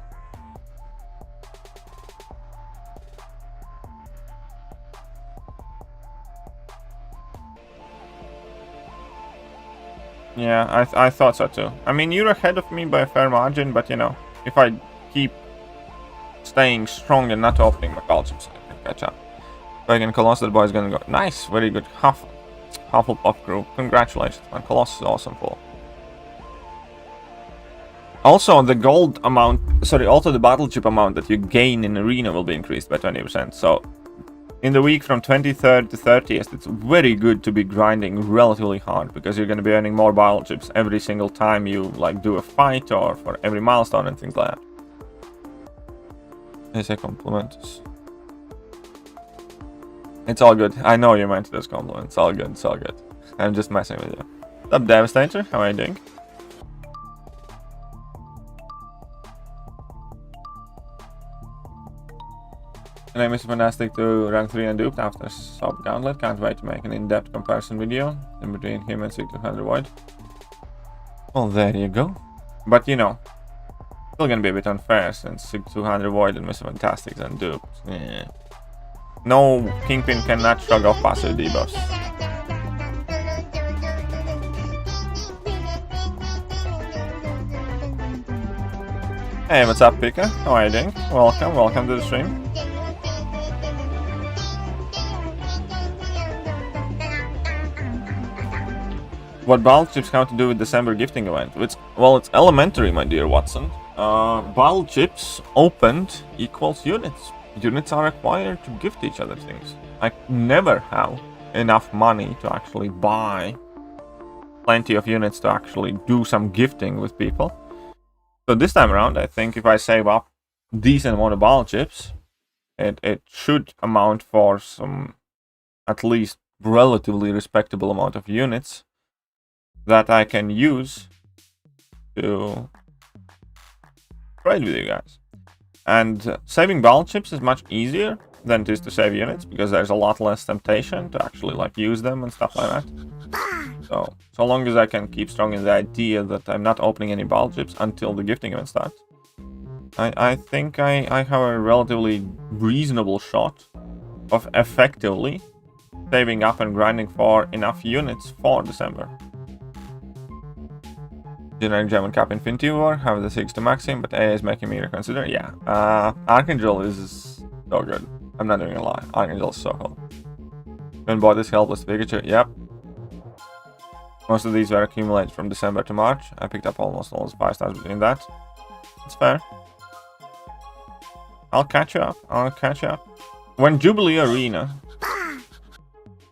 Yeah, I thought so too. I mean, you're ahead of me by a fair margin, but you know, if I keep staying strong and not opening my battle chips, I can catch up. Again, Colossus, the boy is gonna go. Nice, very good. Hufflepuff crew. Congratulations, man. Colossus is awesome full. Also, the gold amount, sorry, also the battle chip amount that you gain in arena will be increased by 20%. So, in the week from 23rd to 30th, it's very good to be grinding relatively hard because you're gonna be earning more battle chips every single time you like do a fight or for every milestone and things like that. They say compliments. It's all good. I know you meant those compliments. It's all good. It's all good. I'm just messing with you. What's up, Devastator? How are you doing? My name is Fantastic to rank 3 and duped after Sub Gauntlet. Can't wait to make an in-depth comparison video in between him and 6200 Void. Well, there you go. But you know, still gonna be a bit unfair since 6200 Void and Mr. Fantastic's and duped. Yeah. No Kingpin cannot shrug off passive debuffs. Hey, what's up, Pika? How are you doing? Welcome to the stream. What battle chips have to do with December gifting event? It's elementary, my dear Watson. Battle chips opened equals units. Units are required to gift each other things. I never have enough money to actually buy plenty of units to actually do some gifting with people. So this time around, I think if I save up decent amount of battle chips, it should amount for some at least relatively respectable amount of units that I can use to trade with you guys. And saving battle chips is much easier than it is to save units, because there's a lot less temptation to actually like use them and stuff like that. So long as I can keep strong in the idea that I'm not opening any battle chips until the gifting event starts, I think I have a relatively reasonable shot of effectively saving up and grinding for enough units for December. Generic German Cap Infinity War, have the 6 to maxim, but A is making me reconsider. Yeah, Archangel is so good. I'm not even gonna lie, Archangel is so cool. When bought this helpless Pikachu, yep. Most of these were accumulated from December to March. I picked up almost all the 5 stars between that. It's fair. I'll catch you up. When Jubilee Arena...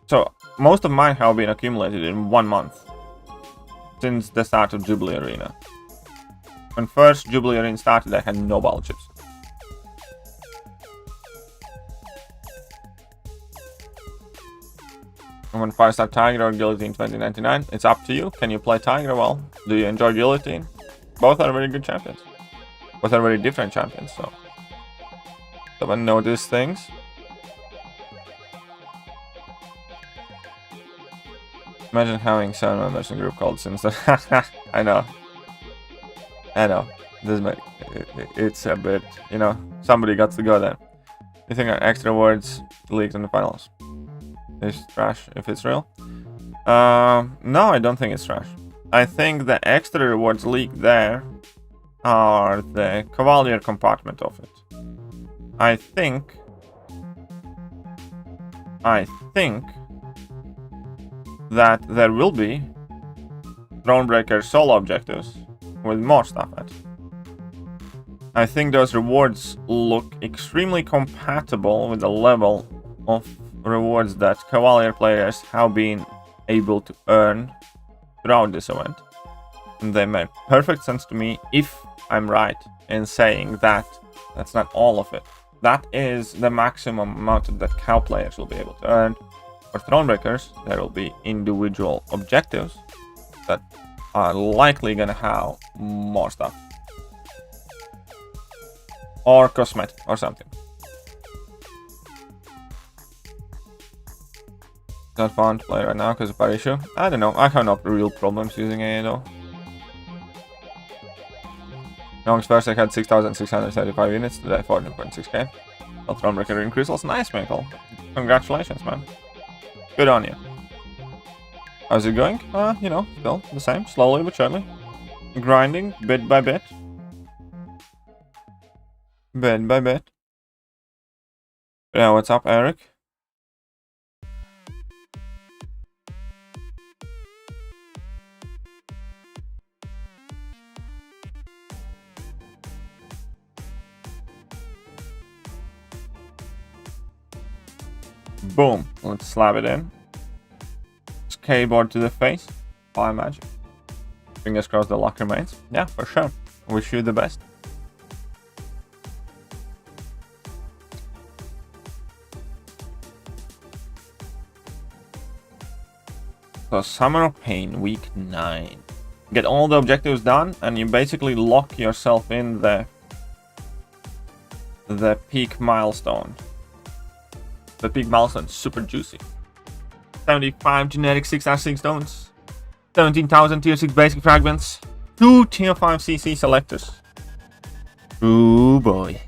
So, most of mine have been accumulated in 1 month. Since the start of Jubilee Arena. When first Jubilee Arena started, I had no battle chips. And when 5-star Tiger or Guillotine 2099, it's up to you. Can you play Tiger well? Do you enjoy Guillotine? Both are very good champions. Both are very different champions, so... Someone notice things. Imagine having 7 members in a group called Sims. I know. It's a bit, you know, somebody got to go there. You think our extra words leaked in the finals? Is trash if it's real? No, I don't think it's trash. I think the extra rewards leaked there are the Cavalier compartment of it. I think that there will be Thronebreaker solo objectives with more stuff at. I think those rewards look extremely compatible with the level of rewards that Cavalier players have been able to earn throughout this event. And they make perfect sense to me if I'm right in saying that that's not all of it. That is the maximum amount that cow players will be able to earn. For Thronebreakers, there will be individual objectives that are likely gonna have more stuff. Or cosmetic, or something. Not fun to play right now because of our issue. I don't know, I have no real problems using AA though. Longest first I had 6,635 units, today 14.6k. Well, Thronebreaker increase was nice, Michael. Congratulations, man. Good on you. How's it going? You know, still the same, slowly but surely. Grinding, bit by bit. Bit by bit. Yeah, what's up, Eric? Boom. Let's slap it in. Skateboard to the face. Fire magic. Fingers crossed the luck remains. Yeah, for sure. Wish you the best. So Summer of Pain, week 9. Get all the objectives done and you basically lock yourself in the peak milestone. The peak milestone is super juicy. 75 generic 6R6 stones. 17,000 tier 6 basic fragments. 2 tier 5 CC selectors. Ooh boy.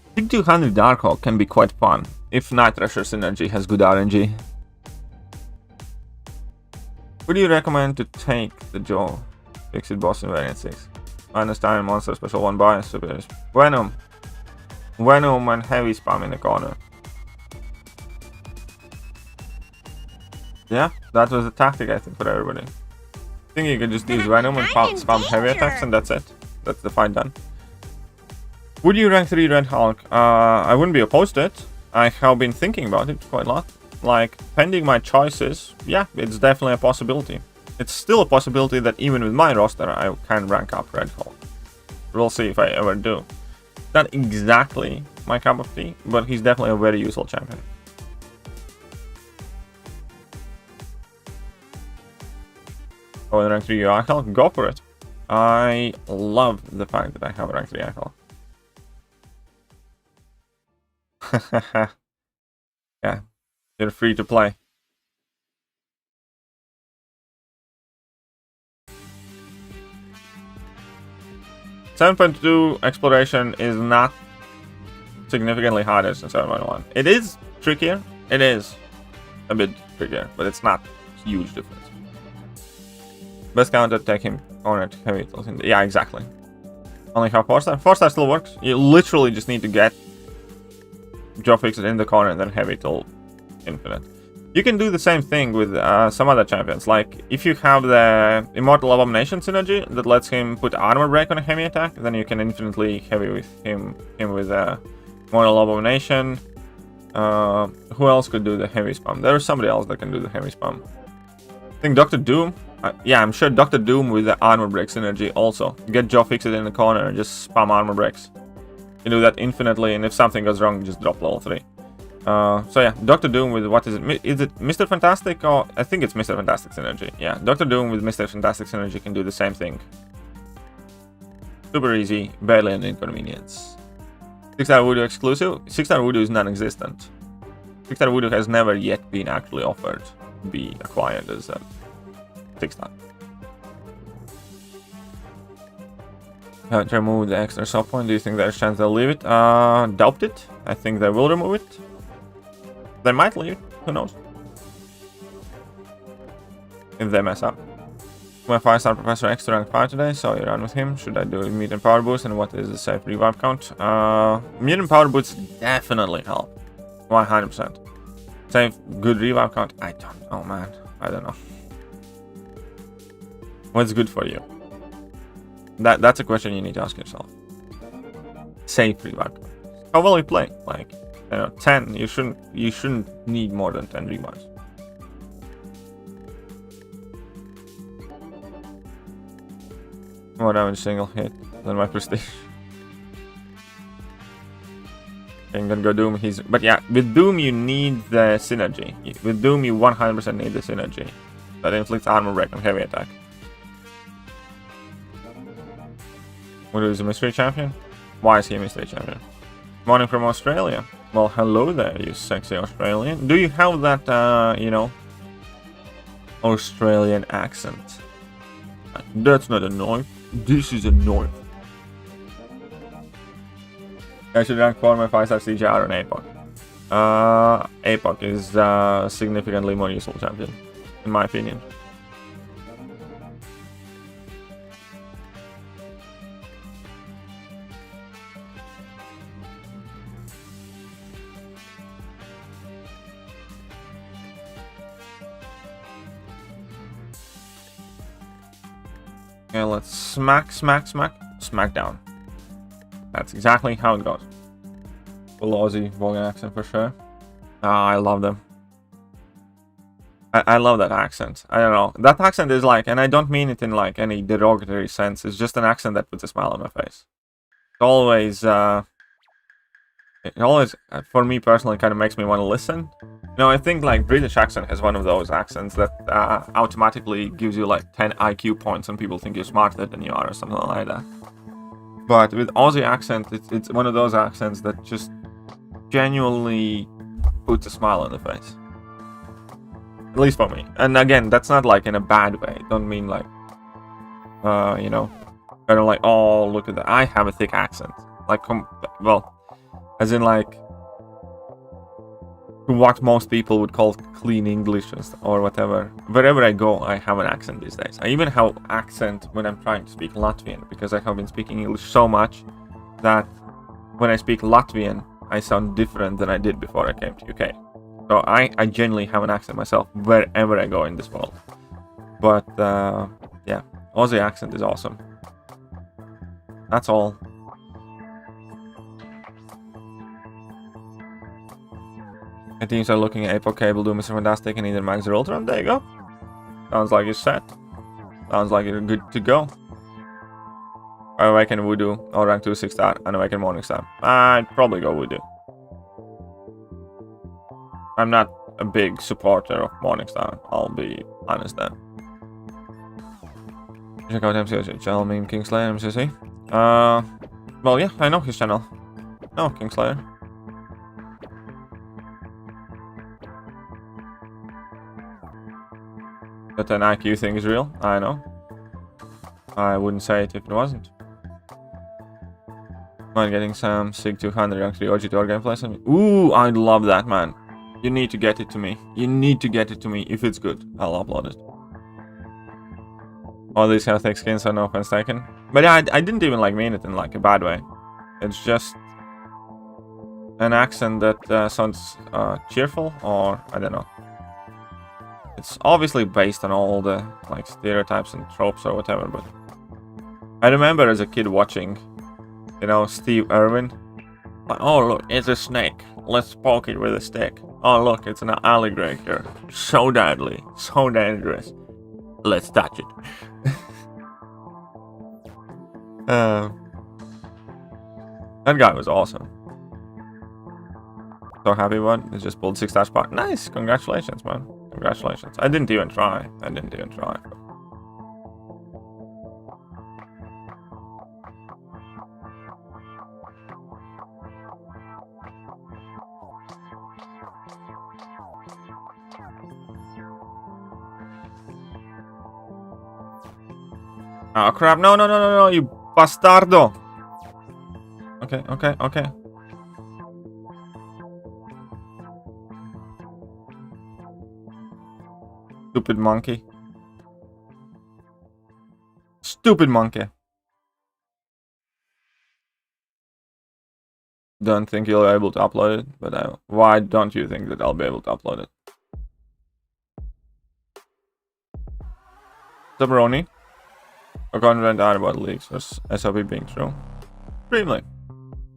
I think 200 Darkhawk can be quite fun, if Night Rusher Synergy has good RNG. Would you recommend to take the Joe Fixed Boss in Variant 6? Minus time, monster, special 1 buy, super Venom. Venom and heavy spam in the corner. Yeah, that was the tactic I think for everybody. I think you can just use Venom and spam heavy attacks and that's it. That's the fight done. Would you rank 3 Red Hulk? I wouldn't be opposed to it. I have been thinking about it quite a lot. Like, pending my choices, yeah, it's definitely a possibility. It's still a possibility that even with my roster, I can rank up Red Hulk. We'll see if I ever do. Not exactly my cup of tea, but he's definitely a very useful champion. Oh, in rank 3 IHL? Go for it. I love the fact that I have a rank 3 IHL. Yeah, you're free to play. .2 exploration is not significantly harder than 7.1. It is trickier. It is a bit trickier, but it's not a huge difference. Best counter, take him corner to heavy. Yeah, exactly. Only have 4-star. 4-star still works. You literally just need to get Joe Fixit in the corner and then heavy till infinite. You can do the same thing with some other champions. Like, if you have the Immortal Abomination synergy that lets him put armor break on a heavy attack, then you can infinitely heavy with him with Immortal Abomination. Who else could do the heavy spam? There is somebody else that can do the heavy spam. I think Dr. Doom. Yeah, I'm sure Dr. Doom with the armor break synergy also. Get Joe Fixit in the corner and just spam armor breaks. You do that infinitely, and if something goes wrong, just drop level 3. So yeah, Dr. Doom with what is it? Is it Mr. Fantastic or I think it's Mr. Fantastic synergy? Yeah, Dr. Doom with Mr. Fantastic synergy can do the same thing. Super easy, barely an inconvenience. 6-star Voodoo exclusive. 6-star Voodoo is non-existent. 6-star Voodoo has never yet been actually offered to be acquired as a 6-star. To remove the extra soft point, do you think there's a chance they'll leave it? Doubt it. I think they will remove it. They might leave it, who knows? If they mess up. My 5-star Professor X to rank 5 today, so you run with him. Should I do mutant power boost, and what is the safe revive count? Mutant power boosts definitely help. 100%. Safe good revive count? I don't know, man. I don't know. What's good for you? That's a question you need to ask yourself. Safe revive count. How well you play? Like, you know, 10. You shouldn't need more than 10 revives. More damage single hit than my prestige. I'm gonna go Doom. But yeah, with Doom you need the synergy. With Doom you 100% need the synergy that inflicts armor break on heavy attack. Voodoo is a mystery champion. Why is he a mystery champion? Morning from Australia. Well, hello there, you sexy Australian. Do you have that, you know, Australian accent? That's not a knife. This is a knife. I should rank 4 my 5-star CGR on APOC. APOC is a significantly more useful champion, in my opinion. Okay, let's smack down. That's exactly how it goes. Full Aussie Vogan accent for sure. I love them. I love that accent. I don't know. That accent is like, and I don't mean it in like any derogatory sense. It's just an accent that puts a smile on my face. It always, for me personally, kind of makes me want to listen. You know, I think like British accent has one of those accents that automatically gives you like 10 IQ points and people think you're smarter than you are or something like that. But with Aussie accent, it's one of those accents that just genuinely puts a smile on the face. At least for me. And again, that's not like in a bad way. Don't mean like, you know, kind of like, oh, look at that. I have a thick accent. Like, well, as in like, what most people would call clean English or whatever. Wherever I go, I have an accent these days. I even have accent when I'm trying to speak Latvian, because I have been speaking English so much that when I speak Latvian, I sound different than I did before I came to UK. So I genuinely have an accent myself wherever I go in this world. But yeah, Aussie accent is awesome. That's all. My teams are looking at APOC Cable, Doom, Mr. Fantastic, and either Max or Ultron. There you go. Sounds like you're set. Sounds like you're good to go. Awaken Voodoo or rank 2 6-star and Awaken Morningstar. I'd probably go Voodoo. I'm not a big supporter of Morningstar, I'll be honest then. Check out MCOC channel, meme Kingslayer, MCOC. Well, yeah, I know his channel. No, Kingslayer. That an IQ thing is real, I know. I wouldn't say it if it wasn't. Mind getting some SIG 200 rank 3 OG2R gameplays on me? Ooh, I'd love that, man. You need to get it to me. You need to get it to me. If it's good, I'll upload it. All these kind of thick skins are no offense taken. But yeah, I didn't even like mean it in like a bad way. It's just an accent that sounds cheerful, or I don't know. It's obviously based on all the like stereotypes and tropes or whatever, but I remember as a kid watching, you know, Steve Irwin. Like, oh look, it's a snake. Let's poke it with a stick. Oh look, it's an alligator. So deadly, so dangerous. Let's touch it. That guy was awesome. So happy one. He just pulled 6-star spot. Nice, congratulations, man. Congratulations. I didn't even try. Oh crap, no, you bastardo! Okay. Stupid monkey. Stupid monkey. Don't think you'll be able to upload it, but why don't you think that I'll be able to upload it? Zabroni. A content out about leaks or SOP being true. Extremely.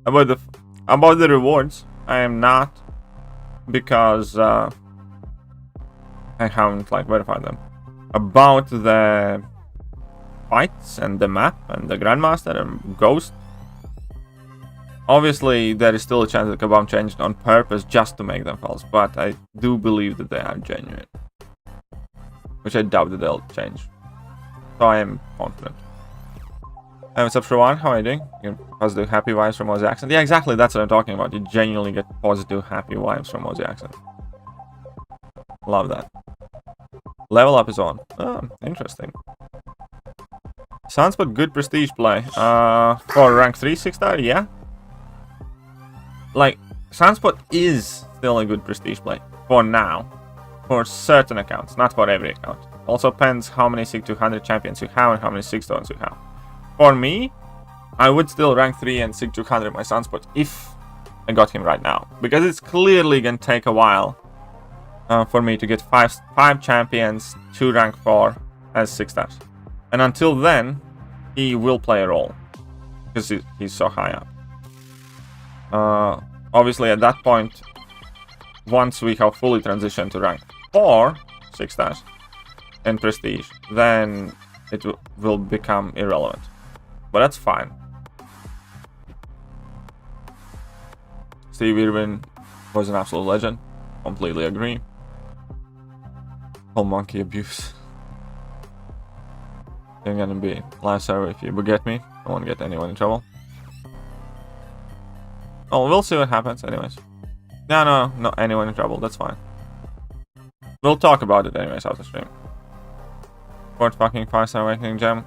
About the rewards, I am not, because I haven't like verified them. About the fights and the map and the Grandmaster and Ghost, obviously there is still a chance that Kabam changed on purpose just to make them false, but I do believe that they are genuine, which I doubt that they'll change. So I am confident. What's up, Shrawan? How are you doing? You get positive, happy vibes from Aussie accent. Yeah, exactly. That's what I'm talking about. You genuinely get positive, happy vibes from Aussie accent. Love that. Level up is on. Oh, interesting. Sounds but good prestige play. For rank 3 6-star, yeah. Like, Sunspot is still a good prestige play for now. For certain accounts, not for every account. Also depends how many SIG 200 champions you have and how many SIG stones you have. For me, I would still rank 3 and SIG 200 my Sunspot if I got him right now. Because it's clearly gonna take a while for me to get 5 champions to rank 4 as 6 stars. And until then, he will play a role. Because he's so high up. Obviously at that point, once we have fully transitioned to rank 4 6 stars and prestige, then it will become irrelevant. But that's fine. Steve Irwin was an absolute legend. Completely agree. Whole monkey abuse. I'm gonna be live server if you get me. I won't get anyone in trouble. Oh, we'll see what happens anyways. No, not anyone in trouble. That's fine. We'll talk about it anyways after stream. Fourth fucking 5-star awakening gem.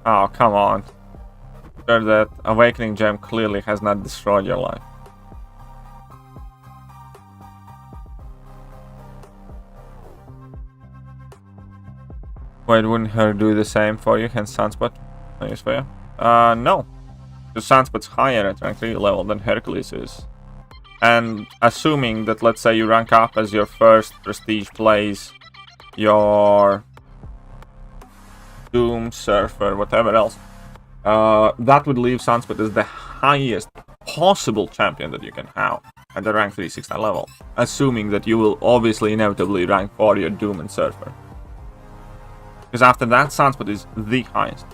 Oh, come on. Sure, that awakening gem clearly has not destroyed your life. Wait, wouldn't her do the same for you, hence Sunspot? No use for you? No. The Sunspot's higher at rank 3 level than Hercules is. And assuming that, let's say, you rank up as your first prestige plays your Doom, Surfer, whatever else, that would leave Sunspot as the highest possible champion that you can have at the rank 3 6-star level. Assuming that you will obviously inevitably rank 4 your Doom and Surfer. Because after that, Sunspot is the highest.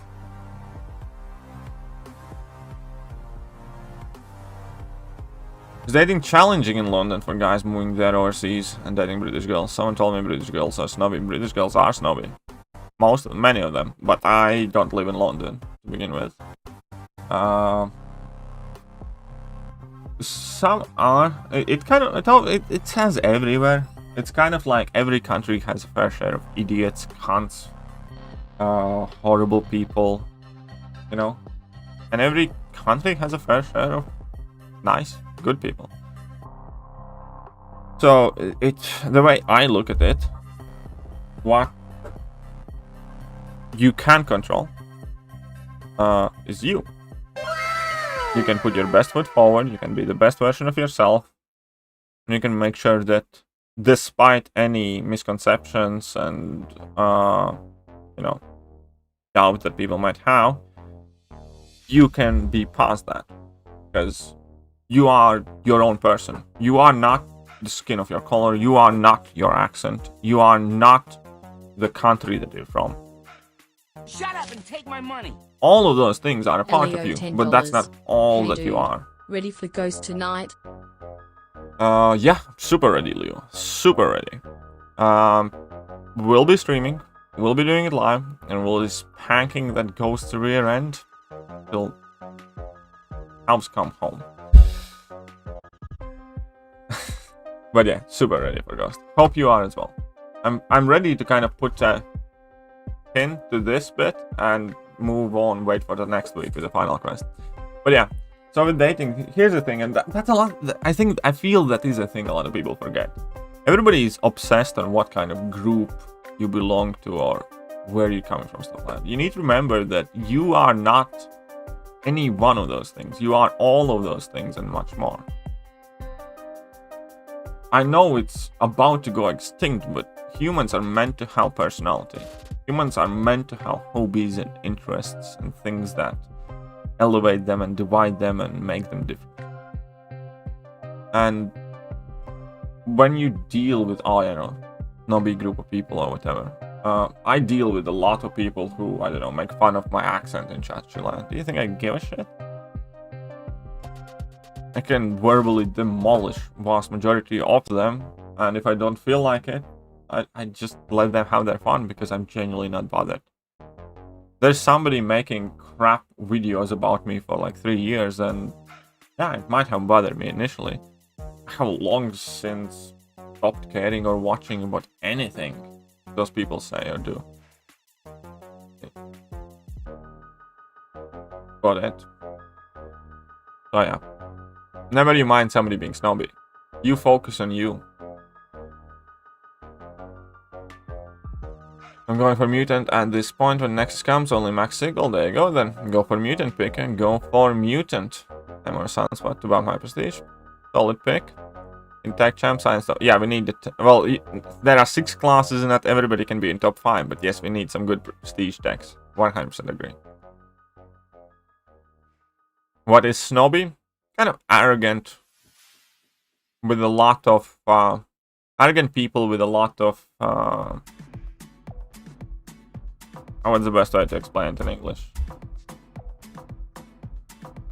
Is dating challenging in London for guys moving there overseas and dating British girls? Someone told me British girls are snobby. British girls are snobby. Many of them. But I don't live in London to begin with. Some are. It has everywhere. It's kind of like every country has a fair share of idiots, cunts, horrible people, you know. And every country has a fair share of nice, good people. So the way I look at it, what you can control is you. You can put your best foot forward, you can be the best version of yourself, and you can make sure that despite any misconceptions and you know, doubt that people might have, you can be past that. Because you are your own person. You are not the skin of your color, you are not your accent, you are not the country that you're from. Shut up and take my money. All of those things are a part of you, $10. but that's not all Hey that dude, you are. Ready for Ghost tonight? Yeah, super ready, Leo. Super ready. We'll be streaming, we'll be doing it live, and we'll be spanking that Ghost rear end till House come home. But yeah, super ready for Ghost. Hope you are as well. I'm ready to kind of put a pin to this bit and move on, wait for the next week with the final quest. But yeah, so with dating, here's the thing, and that's a lot. I feel that is a thing a lot of people forget. Everybody is obsessed on what kind of group you belong to or where you're coming from, stuff like that. You need to remember that you are not any one of those things. You are all of those things and much more. I know it's about to go extinct, but humans are meant to have personality. Humans are meant to have hobbies and interests and things that elevate them and divide them and make them different. And when you deal with, snobby group of people or whatever, I deal with a lot of people who, make fun of my accent in Chatchula. Do you think I give a shit? I can verbally demolish vast majority of them, and if I don't feel like it, I just let them have their fun because I'm genuinely not bothered. There's somebody making crap videos about me for like 3 years, and yeah, it might have bothered me initially. I have long since stopped caring or watching about anything those people say or do. Got it. So yeah. Never you mind somebody being snobby. You focus on you. I'm going for mutant at this point. When Nexus comes, only max signal. There you go then. Go for mutant pick and go for mutant. I'm on a sunspot to bump my prestige. Solid pick. In tech champ science though. Yeah, we need it. Well, there are 6 classes and not everybody can be in top 5. But yes, we need some good prestige techs. 100% agree. What is snobby? Kind of arrogant. With a lot of... arrogant people with a lot of... what's the best way to explain it in English?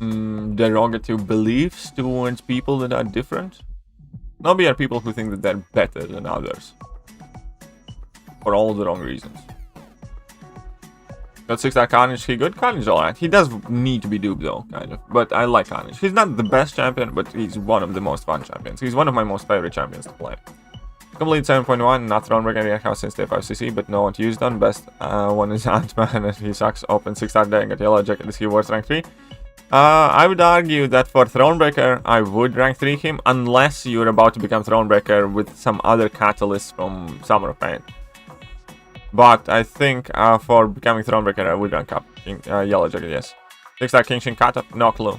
Derogative beliefs towards people that are different. Snobby are people who think that they're better than others. For all the wrong reasons. Got 6-star Carnage, he good? Carnage alright. He does need to be duped though, kind of. But I like Carnage. He's not the best champion, but he's one of the most fun champions. He's one of my most favorite champions to play. Complete 7.1, not Thronebreaker in house since day 5cc, but no one to use done. Best one is Ant-Man and he sucks. Open 6-star day and got Yellow Jacket is keywords rank 3. I would argue that for Thronebreaker, I would rank 3 him, unless you're about to become Thronebreaker with some other catalyst from Summer of Pain. But I think for becoming Thronebreaker, I would rank up Yellow Jacket, yes. 6-star Kingshin Kata, no clue.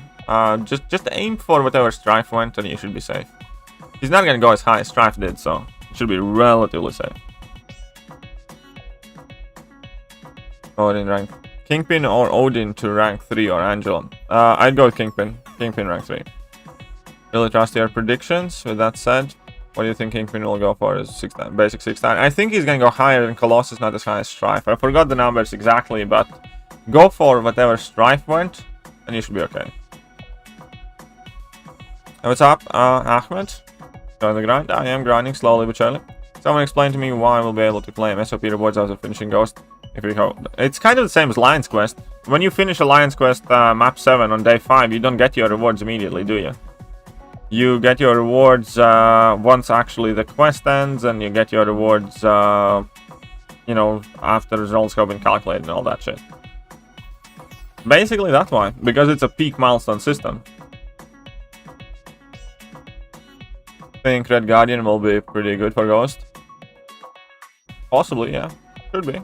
Just aim for whatever Strife went and you should be safe. He's not gonna go as high as Strife did, so it should be relatively safe. Odin rank. Kingpin or Odin to rank 3 or Angela? I'd go with Kingpin. Kingpin rank 3. Really trust your predictions. With that said, What do you think Kingpin will go for? Is basic 6-9? I think he's gonna go higher than Colossus, not as high as Strife. I forgot the numbers exactly, but go for whatever Strife went, and you should be okay. Hey, what's up, Ahmed? Doing the grind? I am grinding slowly but surely. Someone explain to me why we'll be able to claim SOP rewards after finishing Ghost. If we hope. It's kind of the same as Lion's Quest. When you finish a Lion's Quest map 7 on day 5, you don't get your rewards immediately, do you? You get your rewards once actually the quest ends, and you get your rewards, you know, after results have been calculated and all that shit. Basically, that's why. Because it's a peak milestone system. I think Red Guardian will be pretty good for Ghost. Possibly, yeah. Should be.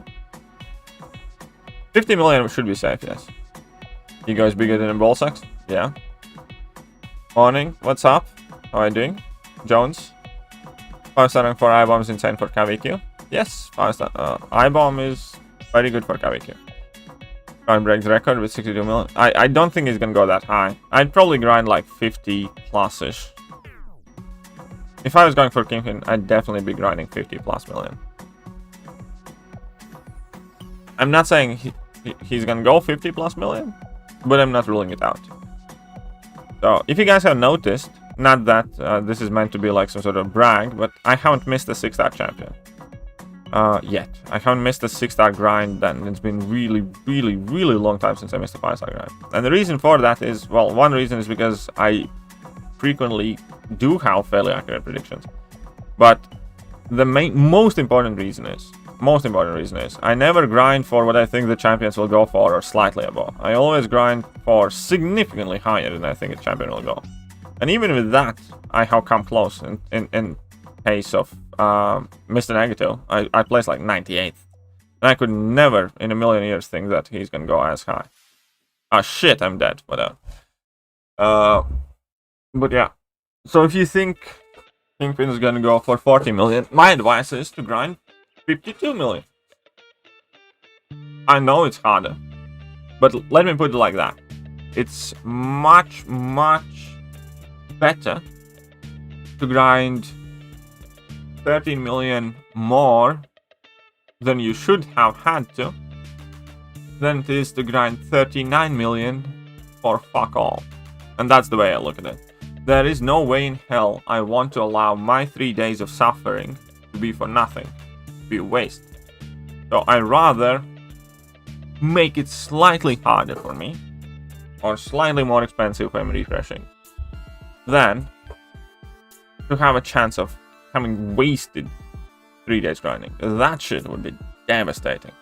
50 million should be safe, yes. Ego is bigger than a ball sacks? Yeah. Morning, what's up? How are you doing? Jones? 5-star rank for I-bomb is insane for KVQ. Yes, 5-star. I-bomb is very good for KVQ. Grind breaks record with 62 million. I don't think he's gonna go that high. I'd probably grind like 50 plus-ish. If I was going for Kingpin, I'd definitely be grinding 50 plus million. I'm not saying he's gonna go 50 plus million, but I'm not ruling it out. So, if you guys have noticed, not that this is meant to be like some sort of brag, but I haven't missed a 6-star champion. Yet. I haven't missed a 6-star grind, and it's been really, really, really long time since I missed a 5-star grind. And the reason for that is, well, one reason is because I frequently do have fairly accurate predictions. But the most important reason is, I never grind for what I think the champions will go for or slightly above. I always grind for significantly higher than I think a champion will go. And even with that, I have come close in case of Mr. Negative. I placed like 98th. And I could never in a million years think that he's gonna go as high. Ah shit, I'm dead, whatever. But yeah. So if you think Kingpin is gonna go for 40 million, my advice is to grind 52 million. I know it's harder, but let me put it like that. It's much, much better to grind 13 million more than you should have had to than it is to grind 39 million for fuck all. And that's the way I look at it. There is no way in hell I want to allow my 3 days of suffering to be for nothing. Be a waste. So I rather make it slightly harder for me or slightly more expensive if I'm refreshing than to have a chance of having wasted 3 days grinding. That shit would be devastating.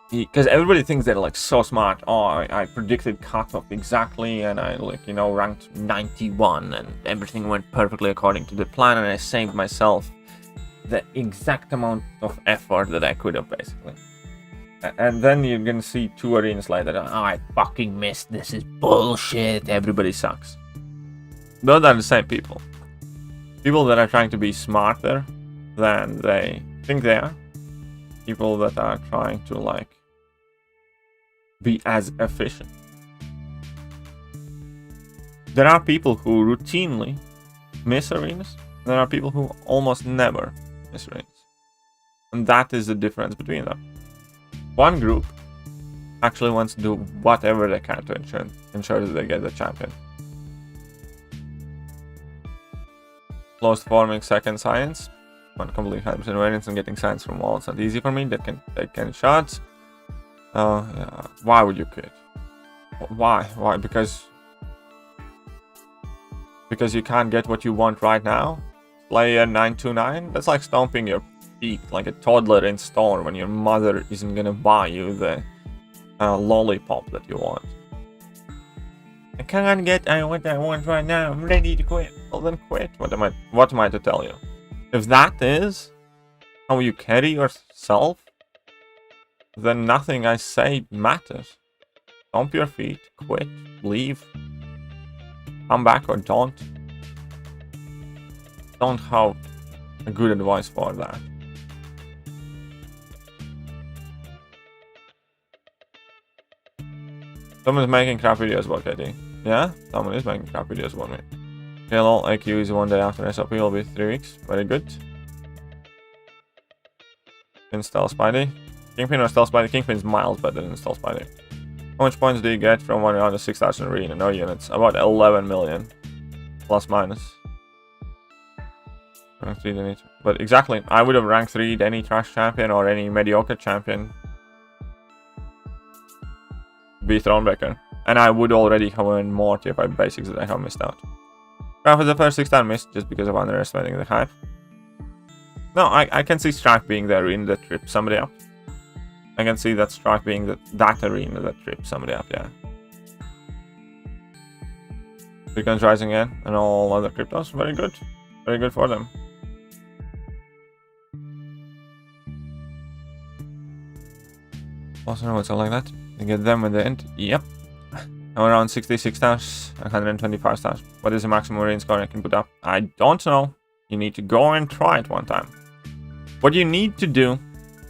Because everybody thinks they're like so smart. Oh, I predicted cutoff exactly, and I like, you know, ranked 91, and everything went perfectly according to the plan, and I saved myself the exact amount of effort that I could have, basically. And then you're gonna see 2 arenas later. Oh, I fucking missed. This is bullshit. Everybody sucks. Those are the same people. People that are trying to be smarter than they think they are. People that are trying to like be as efficient. There are people who routinely miss arenas. There are people who almost never miss arenas. And that is the difference between them. One group actually wants to do whatever they can to ensure that they get the champion. Closed forming second science. One completely 100% variance and getting science from walls. Not easy for me. That can take any shots. Yeah. Why would you quit? Why? Why? Because you can't get what you want right now. Player 929. That's like stomping your feet like a toddler in store when your mother isn't gonna buy you the lollipop that you want. I can't get what I want right now. I'm ready to quit. Well then quit. What am I to tell you? If that is how you carry yourself, then nothing I say matters. Stomp your feet, quit, leave, come back or don't. Don't have a good advice for that. Someone's making crap videos about KD. Yeah, someone is making crap videos about me. KLL IQ is 1 day after SOP, will be 3 weeks. Very good. Install Spidey. Kingpin or Stealth Spidey? Kingpin's miles better than Stealth Spidey. How much points do you get from 1 round to 6,000 arena? No units. About 11 million. Plus minus. Rank 3 any. But exactly, I would have rank 3'd any trash champion or any mediocre champion. Be Thronebreaker. And I would already have earned more tier 5 basics that I have missed out. Strike was the first 6-star missed just because of underestimating the hype. No, I can see Strike being the arena that trips somebody up. I can see that Strike being that arena that trips somebody up, yeah. Bitcoin's rising again, and all other cryptos, very good. Very good for them. Also, what's all like that? You get them at the end? Yep. Around 66 stars, 125 stars. What is the maximum arena score I can put up? I don't know. You need to go and try it one time. What you need to do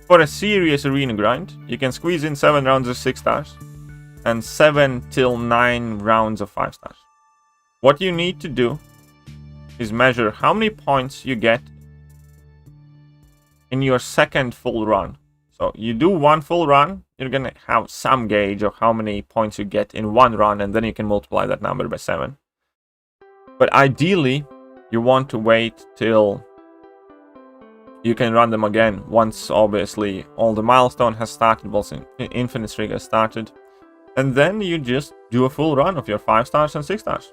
for a serious arena grind, you can squeeze in 7 rounds of 6 stars and 7 till 9 rounds of 5 stars. What you need to do is measure how many points you get in your second full run. So you do 1 full run, you're gonna have some gauge of how many points you get in 1 run, and then you can multiply that number by 7. But ideally, you want to wait till you can run them again once, obviously, all the milestone has started, once Infinite Streak has started. And then you just do a full run of your 5 stars and 6 stars.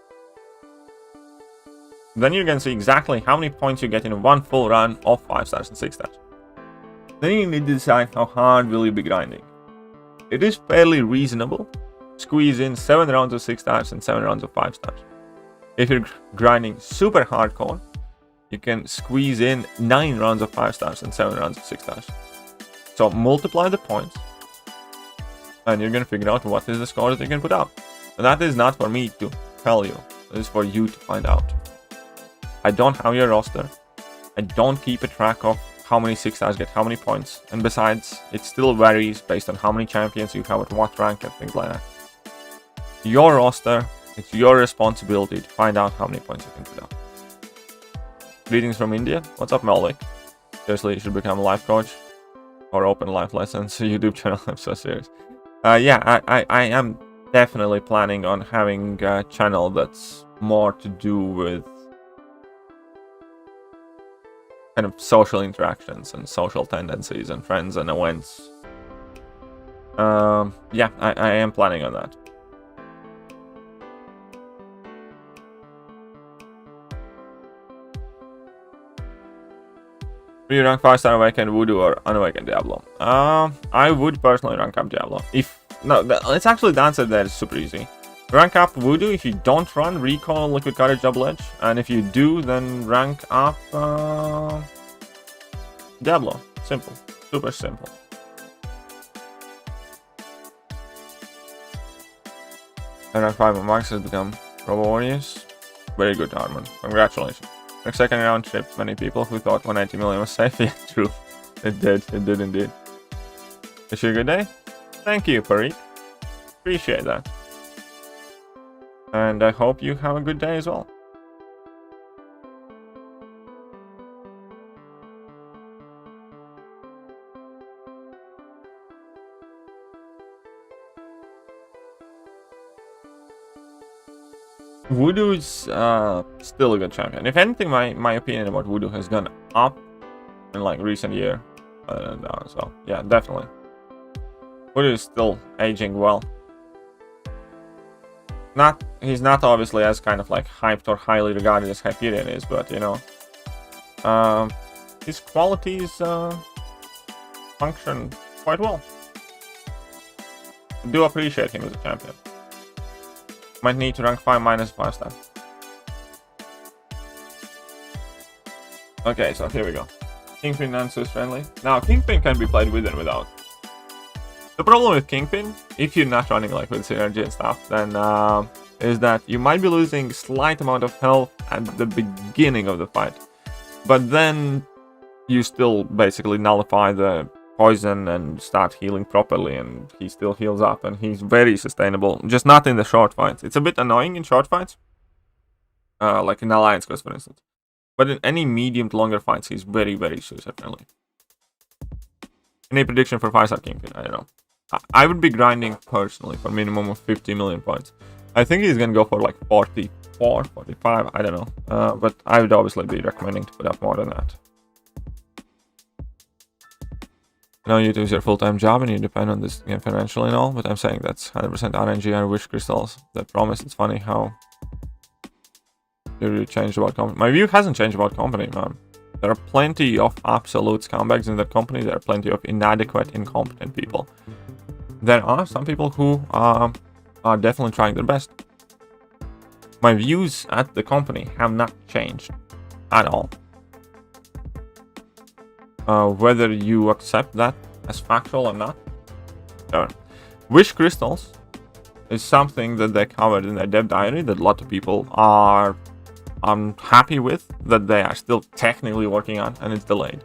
Then you can see exactly how many points you get in 1 full run of 5 stars and 6 stars. Then you need to decide how hard will you be grinding. It is fairly reasonable. Squeeze in 7 rounds of 6 stars and 7 rounds of 5 stars. If you're grinding super hardcore, you can squeeze in 9 rounds of 5 stars and 7 rounds of 6 stars. So multiply the points, and you're gonna figure out what is the score that you can put up. And that is not for me to tell you. It is for you to find out. I don't have your roster. I don't keep a track of how many 6 stars get how many points. And besides, it still varies based on how many champions you have at what rank and things like that. Your roster, it's your responsibility to find out how many points you can put up. Greetings from India. What's up, Melvick? Seriously, you should become a life coach or open life lessons YouTube channel. I'm so serious. Yeah, I am definitely planning on having a channel that's more to do with kind of social interactions and social tendencies and friends and events. Yeah, I am planning on that. Do you rank 5-star Awakened Voodoo or Unawakened Diablo? I would personally rank up Diablo. Let's actually the answer there is super easy. Rank up Voodoo if you don't run Recall, Liquid Courage, Double Edge, and if you do, then rank up Diablo. Simple, super simple. And rank 5 Max has become Robo Warriors. Very good, Arman. Congratulations. Next second round tripped many people who thought 180 million was safe. Yeah, true. It did indeed. Wish you a good day. Thank you, Parik. Appreciate that. And I hope you have a good day as well. Voodoo's still a good champion. If anything, my opinion about Voodoo has gone up in like recent year. So yeah, definitely. Voodoo is still aging well. He's not obviously as kind of like hyped or highly regarded as Hyperion is, but you know, his qualities function quite well. I do appreciate him as a champion. Might need to rank 5 minus 5 star. Okay, so here we go. Kingpin answers friendly. Now, Kingpin can be played with and without. The problem with Kingpin, if you're not running like with synergy and stuff, then is that you might be losing slight amount of health at the beginning of the fight. But then you still basically nullify the poison and start healing properly, and he still heals up, and he's very sustainable, just not in the short fights. It's a bit annoying in short fights, like in Alliance Quest, for instance. But in any medium to longer fights, he's very, very user-friendly. Any prediction for 5-star Kingpin? I don't know. I would be grinding personally for minimum of 50 million points. I think he's gonna go for like 44, 45, I don't know. But I would obviously be recommending to put up more than that. I know YouTube is your full-time job and you depend on this game financially and all, but I'm saying that's 100% RNG and wish crystals that promise. It's funny how your view changed about company. My view hasn't changed about company, man. There are plenty of absolute scumbags in that company. There are plenty of inadequate, incompetent people. There are some people who are definitely trying their best. My views at the company have not changed at all. Whether you accept that as factual or not. Wish crystals is something that they covered in their dev diary that a lot of people are unhappy with, that they are still technically working on, and it's delayed.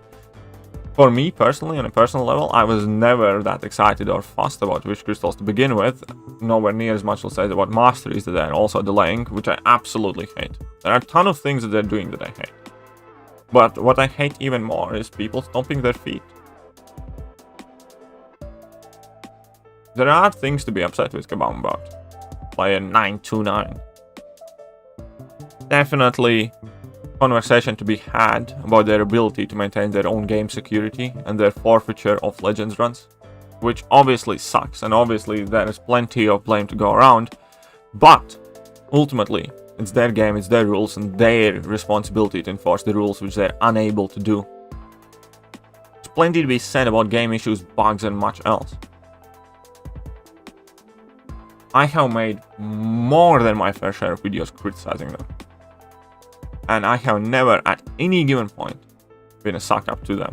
For me personally, on a personal level, I was never that excited or fussed about wish crystals to begin with. Nowhere near as much, I'll say, about masteries that they're also delaying, which I absolutely hate. There are a ton of things that they're doing that I hate. But what I hate even more is people stomping their feet. There are things to be upset with Kabam about. Player 929. Definitely conversation to be had about their ability to maintain their own game security and their forfeiture of Legends runs. Which obviously sucks, and obviously there is plenty of blame to go around. But ultimately, it's their game, it's their rules, and their responsibility to enforce the rules which they're unable to do. There's plenty to be said about game issues, bugs, and much else. I have made more than my fair share of videos criticizing them. And I have never, at any given point, been sucked up to them.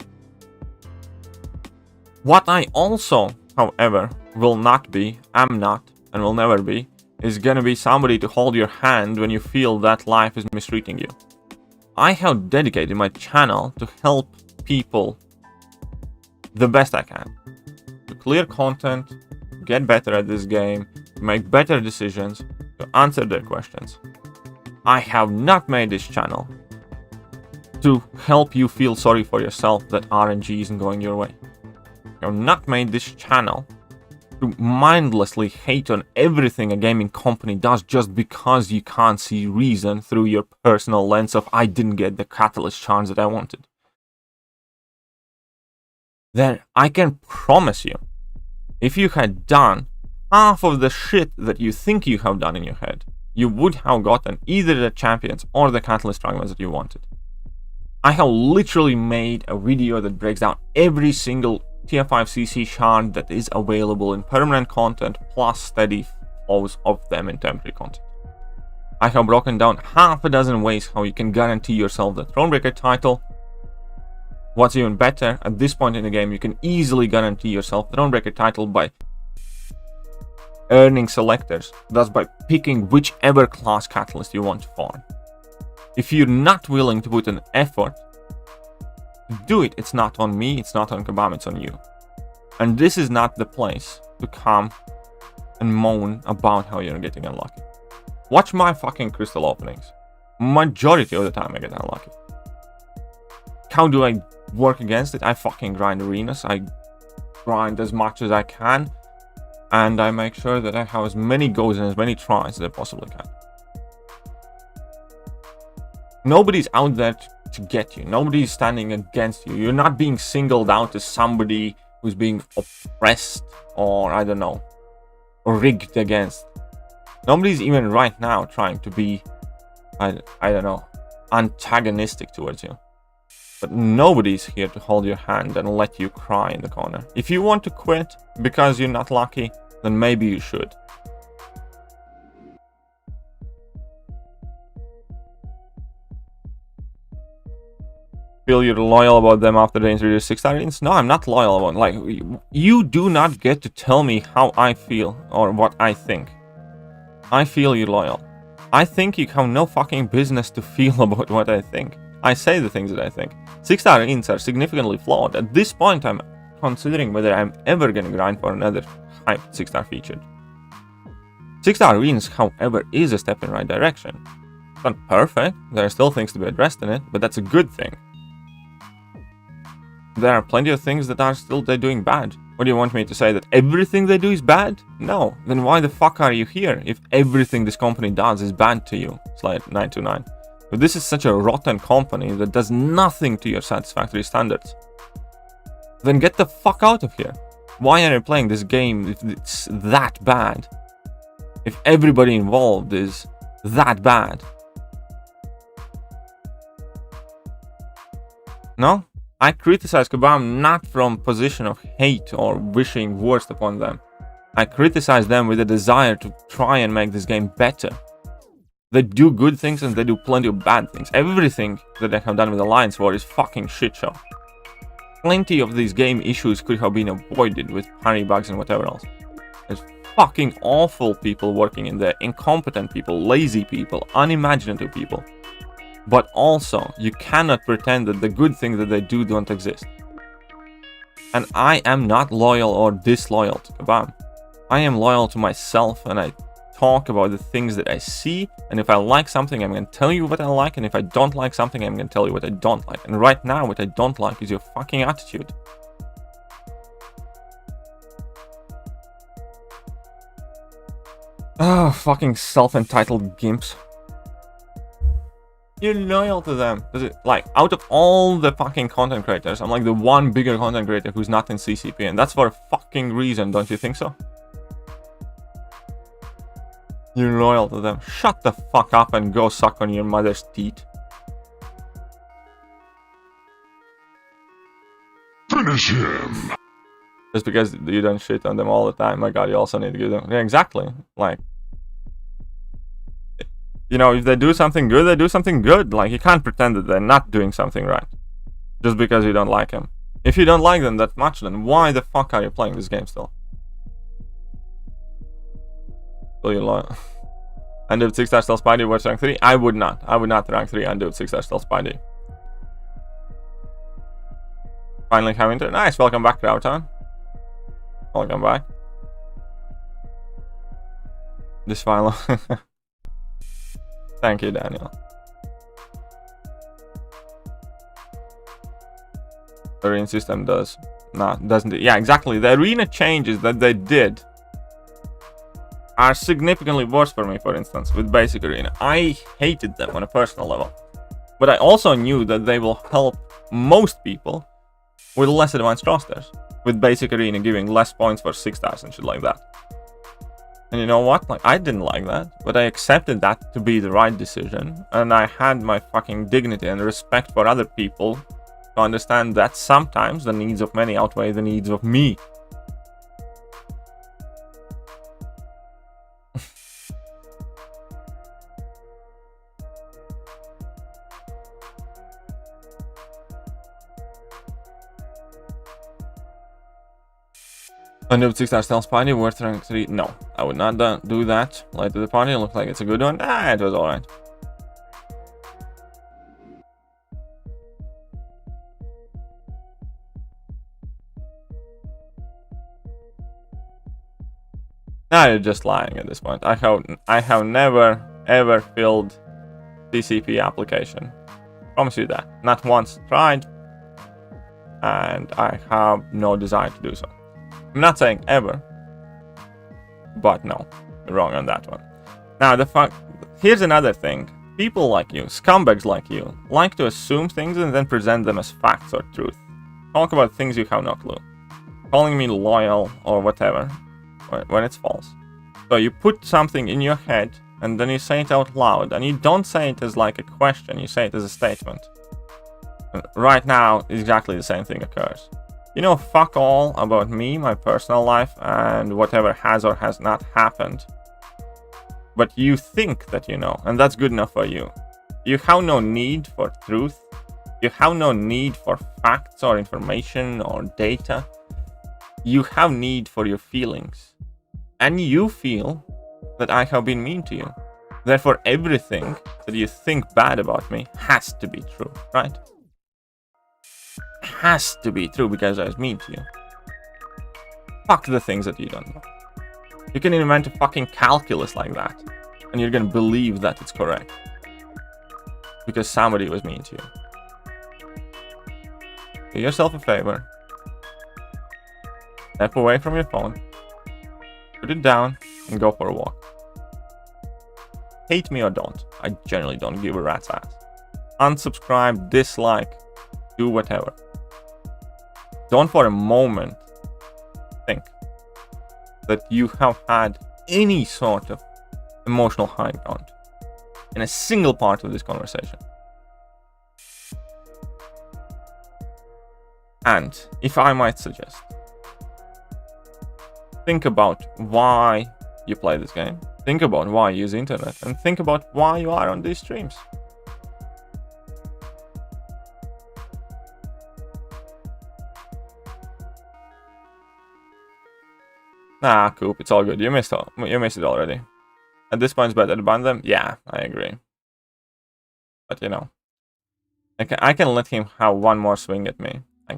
What I also, however, will not be, am not, and will never be, is gonna be somebody to hold your hand when you feel that life is mistreating you. I have dedicated my channel to help people the best I can. To clear content, get better at this game, to make better decisions, to answer their questions. I have not made this channel to help you feel sorry for yourself that RNG isn't going your way. I have not made this channel to mindlessly hate on everything a gaming company does just because you can't see reason through your personal lens of I didn't get the catalyst charge that I wanted. Then I can promise you, if you had done half of the shit that you think you have done in your head, you would have gotten either the champions or the catalyst fragments that you wanted. I have literally made a video that breaks down every single Tier 5 CC shard that is available in permanent content plus steady flows of them in temporary content. I have broken down half a dozen ways how you can guarantee yourself the Thronebreaker title. What's even better, at this point in the game, you can easily guarantee yourself the Thronebreaker title by earning selectors, thus by picking whichever class catalyst you want to farm. If you're not willing to put an effort to do it, it's not on me, it's not on Kabam, it's on you. And this is not the place to come and moan about how you're getting unlucky. Watch my fucking crystal openings. Majority of the time I get unlucky. How do I work against it? I fucking grind arenas, I grind as much as I can, and I make sure that I have as many goes and as many tries as I possibly can. Nobody's out there to get you. Nobody's standing against you. You're not being singled out as somebody who's being oppressed or, I don't know, rigged against. Nobody's even right now trying to be, I don't know, antagonistic towards you. But nobody's here to hold your hand and let you cry in the corner. If you want to quit because you're not lucky, then maybe you should. Feel you're loyal about them after they introduced 6-star ins? No, I'm not loyal about, like, you do not get to tell me how I feel or what I think. I feel you're loyal. I think you have no fucking business to feel about what I think. I say the things that I think. 6-star ins are significantly flawed. At this point, I'm considering whether I'm ever gonna grind for another hyped 6-star featured. 6-star wins, however, is a step in the right direction. It's not perfect, there are still things to be addressed in it, but that's a good thing. There are plenty of things that are still they're doing bad. What do you want me to say, that everything they do is bad? No. Then why the fuck are you here if everything this company does is bad to you? Slide 929. But this is such a rotten company that does nothing to your satisfactory standards. Then get the fuck out of here. Why are you playing this game if it's that bad? If everybody involved is that bad? No? I criticize Kabam not from position of hate or wishing worst upon them. I criticize them with a desire to try and make this game better. They do good things and they do plenty of bad things. Everything that they have done with Alliance War is fucking shit show. Plenty of these game issues could have been avoided with parry bugs and whatever else. There's fucking awful people working in there, incompetent people, lazy people, unimaginative people. But also, you cannot pretend that the good things that they do don't exist. And I am not loyal or disloyal to Kabam. I am loyal to myself, and I talk about the things that I see, and if I like something, I'm going to tell you what I like, and if I don't like something, I'm going to tell you what I don't like. And right now, what I don't like is your fucking attitude. Oh, fucking self-entitled gimps. You're loyal to them. Does it, like, out of all the fucking content creators, I'm like the one bigger content creator who's not in CCP, and that's for a fucking reason, don't you think so? You're loyal to them. Shut the fuck up and go suck on your mother's teeth. Finish him! Just because you don't shit on them all the time, my god, you also need to give them... Yeah, exactly. Like... You know, if they do something good, they do something good. Like, you can't pretend that they're not doing something right. Just because you don't like them. If you don't like them that much, then why the fuck are you playing this game still? Will you loyal? Undo 6-star still Spidey worth rank 3? I would not. I would not rank 3 undo 6-star still Spidey. Finally coming to... Nice, welcome back, Crowtown. Welcome back. This final... Thank you, Daniel. The arena system does. No, doesn't it? Yeah, exactly. The arena changes that they did are significantly worse for me, for instance, with basic arena. I hated them on a personal level. But I also knew that they will help most people with less advanced rosters. With basic arena giving less points for 6 stars and shit like that. And you know what? Like, I didn't like that, but I accepted that to be the right decision. And I had my fucking dignity and respect for other people to understand that sometimes the needs of many outweigh the needs of me. Undo 6-star stealth Spidey worth rank 3. No, I would not do that. Light to the party, look like it's a good one. Ah, it was alright. Now you're just lying at this point. I have never ever filled TCP application. Promise you that. Not once tried, and I have no desire to do so. I'm not saying ever, but no, you're wrong on that one. Now, here's another thing. People like you, scumbags like you, like to assume things and then present them as facts or truth. Talk about things you have no clue. Calling me loyal or whatever, when it's false. So you put something in your head and then you say it out loud, and you don't say it as like a question, you say it as a statement. Right now, exactly the same thing occurs. You know fuck all about me, my personal life, and whatever has or has not happened. But you think that you know, and that's good enough for you. You have no need for truth. You have no need for facts or information or data. You have need for your feelings. And you feel that I have been mean to you. Therefore, everything that you think bad about me has to be true, right? Has to be true because I was mean to you. Fuck the things that you don't know. You can invent a fucking calculus like that, and you're gonna believe that it's correct. Because somebody was mean to you. Do yourself a favor. Step away from your phone. Put it down and go for a walk. Hate me or don't. I generally don't give a rat's ass. Unsubscribe, dislike, do whatever. Don't for a moment think that you have had any sort of emotional high ground in a single part of this conversation. And if I might suggest, think about why you play this game, think about why you use the internet, and think about why you are on these streams. Nah, Coop, it's all good. You missed it already. At this point, it's better to ban them. Yeah, I agree. But you know, I can let him have one more swing at me. I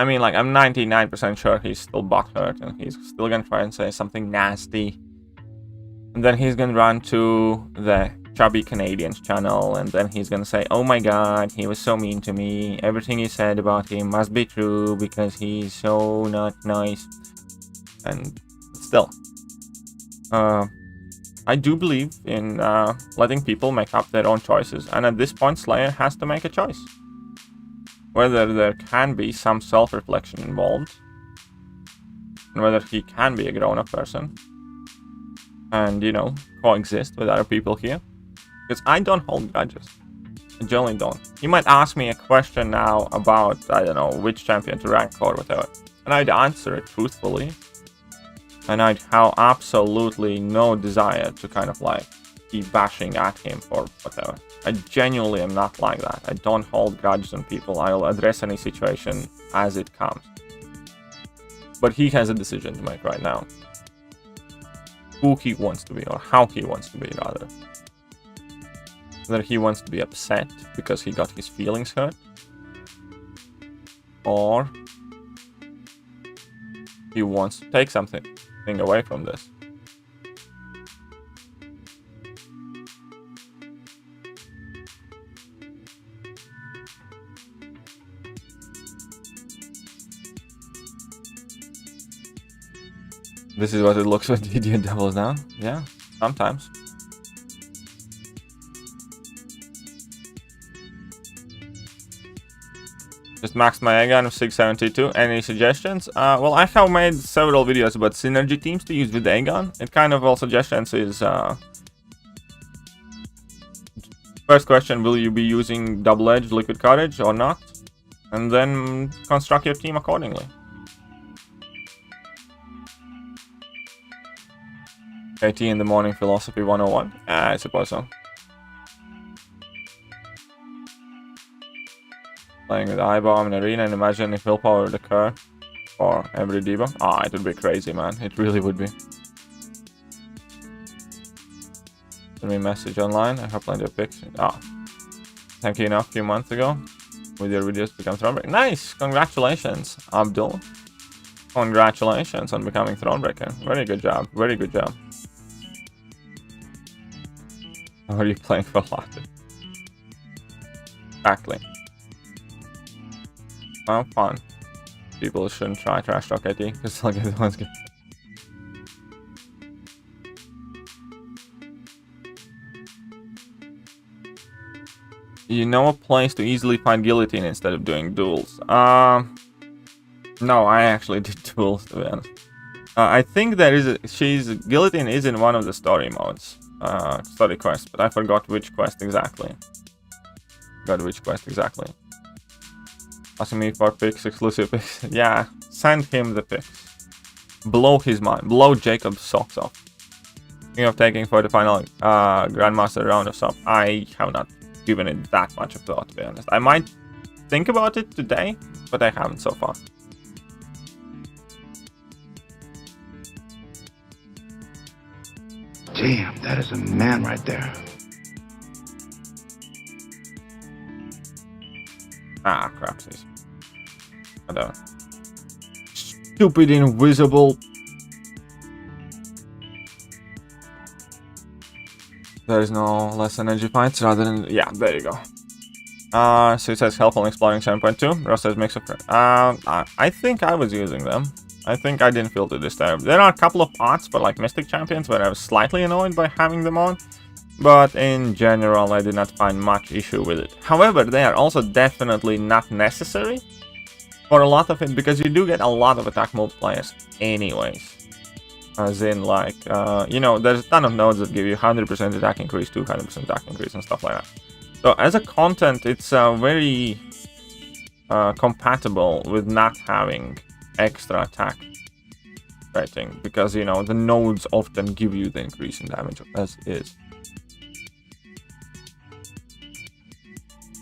mean, like, I'm 99% sure he's still butthurt and he's still gonna try and say something nasty. And then he's gonna run to the Chubby Canadians channel and then he's gonna say, oh my god, he was so mean to me. Everything he said about him must be true because he's so not nice. And still, I do believe in letting people make up their own choices. And at this point, Slayer has to make a choice. Whether there can be some self-reflection involved, and whether he can be a grown-up person, and, you know, coexist with other people here. Because I don't hold grudges. I generally don't. You might ask me a question now about, I don't know, which champion to rank or whatever, and I'd answer it truthfully, and I'd have absolutely no desire to kind of like keep bashing at him for whatever. I genuinely am not like that. I don't hold grudges on people. I'll address any situation as it comes. But he has a decision to make right now. Who he wants to be, or how he wants to be, rather. Whether he wants to be upset because he got his feelings hurt, or he wants to take something away from this. This is what it looks when DD doubles down. Yeah, sometimes. Just maxed my A gun of 672. Any suggestions? Well, I have made several videos about synergy teams to use with the A gun. It kind of all suggestions is first question, will you be using double-edged liquid cartridge or not? And then construct your team accordingly. KT in the morning philosophy 101. I suppose so. Playing with I-bomb in arena and imagine if willpower would occur for every debuff. Ah, it would be crazy, man. It really would be. Send me a message online. I have plenty of pics. Ah, thank you enough a few months ago with your videos to become Thronebreaker. Nice! Congratulations, Abdul. Congratulations on becoming Thronebreaker. Very good job. Very good job. How are you playing for Latte? Exactly. Well, fun. People shouldn't try trash talk at you because they'll get the ones good. You know a place to easily find guillotine instead of doing duels? No, I actually did duels, to be honest. I think there is guillotine is in one of the story modes, story quests, but I forgot which quest exactly. Asking me for pics, exclusive pics. Yeah, send him the pics. Blow his mind. Blow Jacob's socks off. Thinking of taking for the final Grandmaster round of sub. I have not given it that much of thought, to be honest. I might think about it today, but I haven't so far. Damn, that is a man right there. Ah, crap. Whatever. Stupid invisible. There is no less energy fights rather than... Yeah, there you go. So it says helpful in exploring 7.2. Ross says mix of... I think I was using them. I think I didn't feel too disturbed. There are a couple of parts for like Mystic Champions where I was slightly annoyed by having them on. But in general, I did not find much issue with it. However, they are also definitely not necessary for a lot of it, because you do get a lot of attack multipliers anyways. As in, like, you know, there's a ton of nodes that give you 100% attack increase, 200% attack increase, and stuff like that. So as a content, it's very compatible with not having extra attack rating, because, you know, the nodes often give you the increase in damage as is.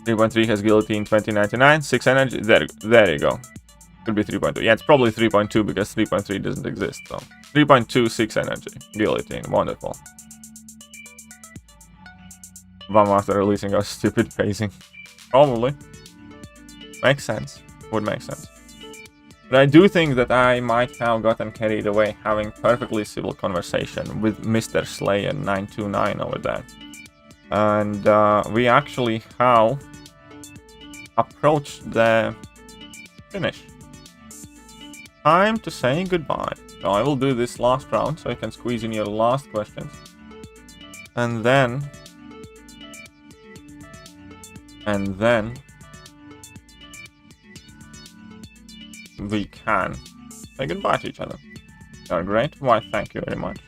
3.3 has guillotine 2099, 6 energy. There you go. Could be 3.2. Yeah, it's probably 3.2 because 3.3 doesn't exist. So 3.2, 6 energy. Guillotine. Wonderful. One after releasing a stupid phasing. Probably. Makes sense. Would make sense. But I do think that I might have gotten carried away having perfectly civil conversation with Mr. Slayer 929 over there. And we actually have approached the finish. Time to say goodbye. So I will do this last round so you can squeeze in your last questions. And then we can say goodbye to each other. You are great. Why, thank you very much.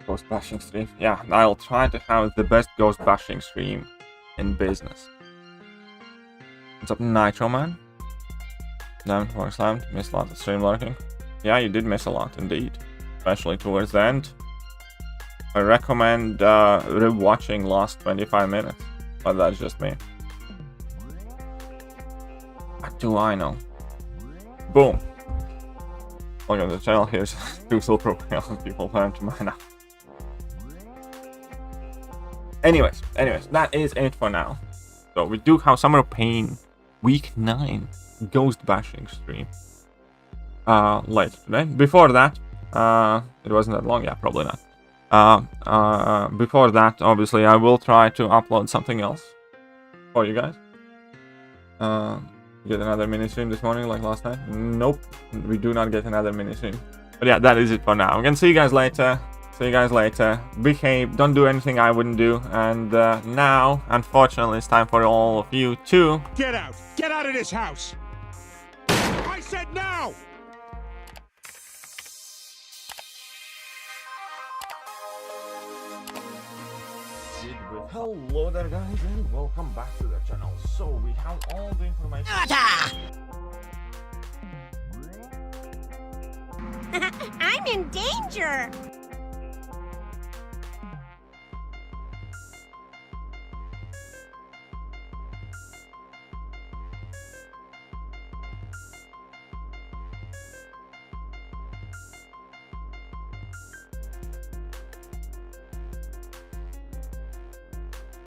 Ghost bashing stream. Yeah, I'll try to have the best ghost bashing stream in business. What's up, Nitro Man? Damn, work slammed. Missed a lot of stream lurking. Yeah, you did miss a lot indeed, especially towards the end. I recommend rewatching last 25 minutes, but that's just me. What do I know? Boom. Look at the channel. Here's 2 silver people plan to mine out. Anyways, that is it for now. So we do have Summer of Pain Week 9 Ghost Bashing stream late today. Before that, it wasn't that long, yeah, probably not. Before that, obviously, I will try to upload something else for you guys. Get another mini stream this morning like last night? Nope, we do not get another mini stream. But yeah, that is it for now. I'm gonna see you guys later. Behave, don't do anything I wouldn't do. And now, unfortunately, it's time for all of you to... Get out! Get out of this house! I said now! Hello there, guys, and welcome back to the channel. So, we have all the information... I'm in danger!